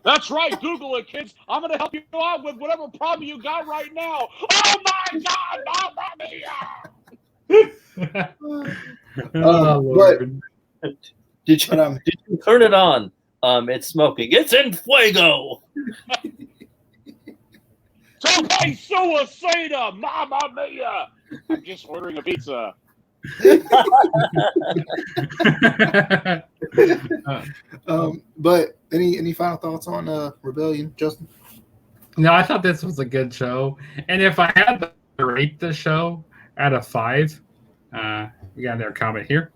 [SPEAKER 3] That's right. Google it, kids. I'm going to help you out with whatever problem you got right now. Oh, my God, Mamma Mia!
[SPEAKER 4] Did you turn it on? It's smoking. It's in fuego.
[SPEAKER 3] Tope suicida, Mamma Mia! I'm just ordering a pizza.
[SPEAKER 1] But any final thoughts on Rebellion, Justin?
[SPEAKER 2] No, I thought this was a good show, and if I had to rate the show out of 5, we got their comment here.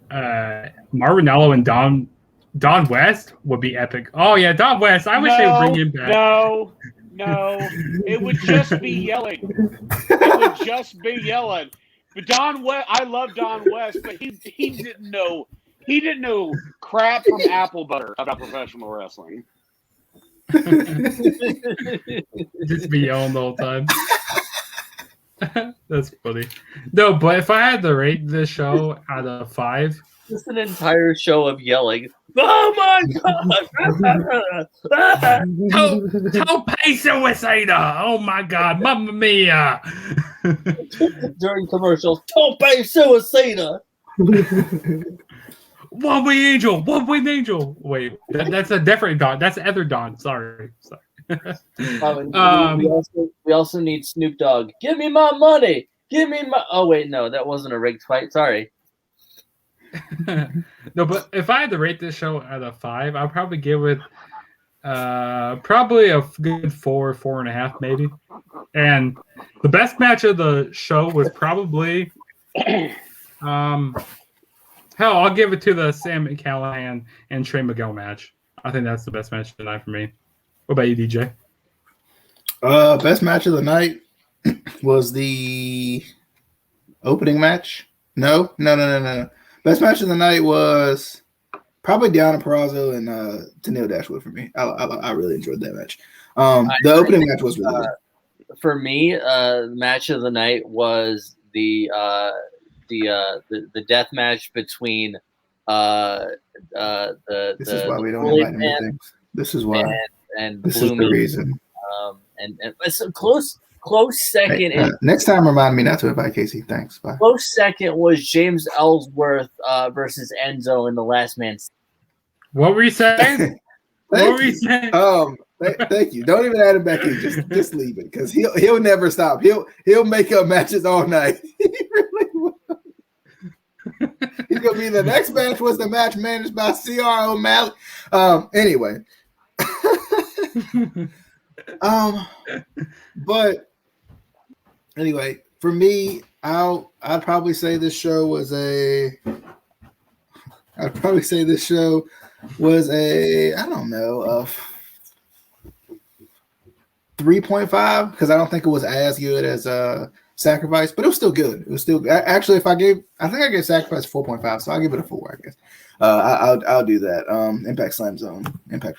[SPEAKER 2] Mauro Ranallo and Don West would be epic. Oh yeah, Don West. I wish they would bring him back.
[SPEAKER 3] No, it would just be yelling. It would just be yelling. But Don West, I love Don West, but he didn't know crap from apple butter about professional wrestling.
[SPEAKER 2] Just be yelling the whole time. That's funny. No, but if I had to rate this show out of 5,
[SPEAKER 4] just an entire show of yelling. Oh my God!
[SPEAKER 2] Tope suicida! Oh my God, Mamma Mia!
[SPEAKER 4] During commercials, Tope suicida!
[SPEAKER 2] One Wing Angel. Wait, that's a different Don. That's the other Don. Sorry.
[SPEAKER 4] We also need Snoop Dogg. Give me my money. Give me my. Oh wait, no, that wasn't a rigged fight. Sorry.
[SPEAKER 2] No, but if I had to rate this show out of 5, I'd probably give it probably a good 4.5 maybe. And the best match of the show was probably hell, I'll give it to the Sam Callahan and Trey Miguel match. I think that's the best match of the night for me. What about you, DJ?
[SPEAKER 1] Best match of the night was the opening match. No. Best match of the night was probably Deonna Purrazzo and Tenille Dashwood for me. I really enjoyed that match. The opening match was really good.
[SPEAKER 4] For me, match of the night was the death match between
[SPEAKER 1] this is why we don't invite him to things. This is why.
[SPEAKER 4] And
[SPEAKER 1] this
[SPEAKER 4] Blue
[SPEAKER 1] is the reason.
[SPEAKER 4] And it's a close second.
[SPEAKER 1] Hey, next time, remind me not to invite Casey. Thanks. Bye.
[SPEAKER 4] Close second was James Ellsworth versus Enzo in the Last Man.
[SPEAKER 2] What were you saying?
[SPEAKER 1] Thank you. Don't even add him back in. Just leave it because he'll never stop. He'll make up matches all night. He really will. He's gonna be the next match was the match managed by C.R. O'Malley. Anyway. But anyway, for me, I'd probably say this show was a I don't know, 3.5 because I don't think it was as good as Sacrifice, but it was still good. It was still actually I think I gave Sacrifice 4.5, so I'll give it a 4, I guess. I'll do that. Impact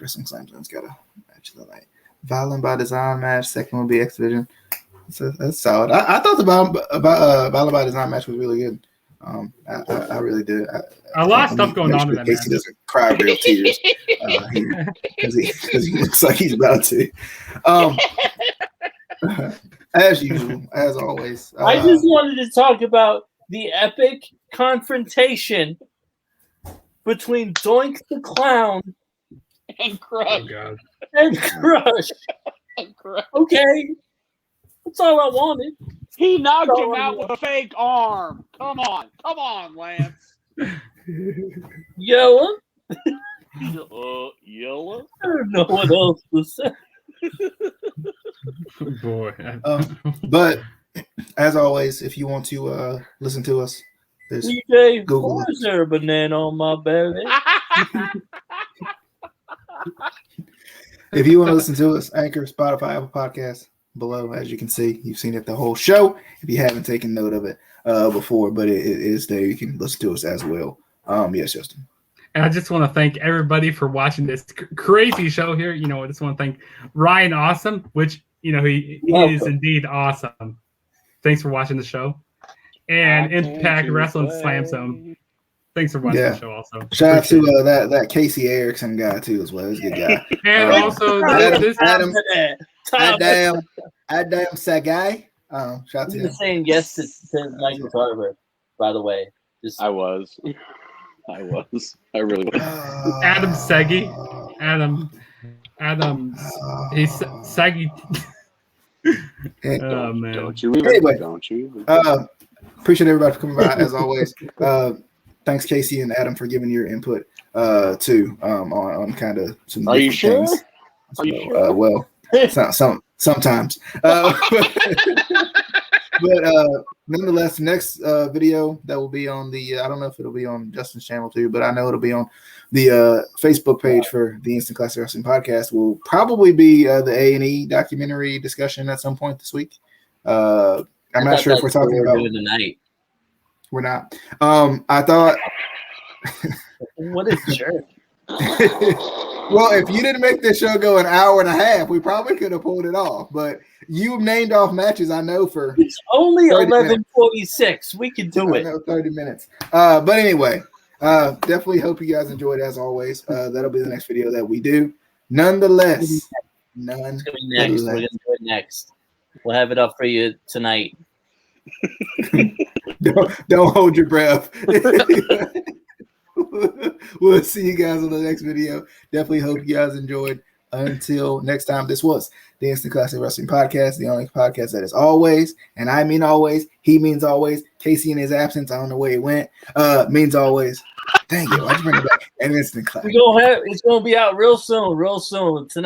[SPEAKER 1] Wrestling Slam Zone's got a match of the night. Violent by Design match. Second would be X Division. So that's solid. I thought the Violent by Design match was really good. I really did.
[SPEAKER 2] A lot of stuff going on in that match.
[SPEAKER 1] Casey doesn't cry real tears because he looks like he's about to. As usual, as always.
[SPEAKER 4] I just wanted to talk about the epic confrontation between Doink the Clown
[SPEAKER 3] and Crush.
[SPEAKER 2] Oh, God.
[SPEAKER 4] And Crush. Okay. That's all I wanted.
[SPEAKER 3] He knocked him out with a fake arm. Come on, Lance.
[SPEAKER 4] Yella?
[SPEAKER 3] Yella?
[SPEAKER 4] I don't know what else to say.
[SPEAKER 2] Boy.
[SPEAKER 1] But as always, if you want to listen to us, there's
[SPEAKER 4] DJ,
[SPEAKER 1] Google.
[SPEAKER 4] why is there a banana on my belly?
[SPEAKER 1] If you want to listen to us, Anchor, Spotify, Apple Podcasts, below, as you can see. You've seen it the whole show if you haven't taken note of it before, but it is there. You can listen to us as well. Yes, Justin.
[SPEAKER 2] And I just want to thank everybody for watching this crazy show here. You know, I just want to thank Ryan Awesome, which, you know, he is indeed awesome. Thanks for watching the show. And Impact Wrestling Slam Zone. Thanks for watching the show also.
[SPEAKER 1] Shout out to that Casey Erickson guy too as well. He's a good guy.
[SPEAKER 2] And also
[SPEAKER 1] Adam Sagai. Shout out to him.
[SPEAKER 4] Saying yes to Michael Carver, by the way.
[SPEAKER 3] I was. I really was.
[SPEAKER 2] Adam Segi. He's Segi. Oh man.
[SPEAKER 3] Don't you even,
[SPEAKER 1] anyway,
[SPEAKER 3] don't you?
[SPEAKER 1] Appreciate everybody for coming by as always. Thanks Casey and Adam for giving your input too on kind of some.
[SPEAKER 4] Are you sure?
[SPEAKER 1] Things.
[SPEAKER 4] Are you sure?
[SPEAKER 1] Well, sometimes. But nonetheless, next video that will be on the I don't know if it'll be on Justin's channel too, but I know it'll be on the Facebook page for the Instant Classic Wrestling Podcast. Will probably be the A&E documentary discussion at some point this week. I'm not sure if we're talking about
[SPEAKER 4] tonight.
[SPEAKER 1] We're not. I thought.
[SPEAKER 4] What is sure?
[SPEAKER 1] Well, if you didn't make this show go an hour and a half, we probably could have pulled it off. But you named off matches I know for.
[SPEAKER 4] It's only 11:46. We can do it.
[SPEAKER 1] I know 30 minutes. But anyway, definitely hope you guys enjoyed as always. That'll be the next video that we do. Nonetheless,
[SPEAKER 4] We're gonna do it next. We'll have it up for you tonight.
[SPEAKER 1] don't hold your breath. We'll see you guys on the next video. Definitely hope you guys enjoyed. Until next time, this was the Instant Classic Wrestling Podcast, the only podcast that is always, and I mean always, he means always. Casey in his absence, I don't know where he went, means always. Dang it, why'd you bring it back? An Instant Classic.
[SPEAKER 4] It's gonna be out real soon tonight.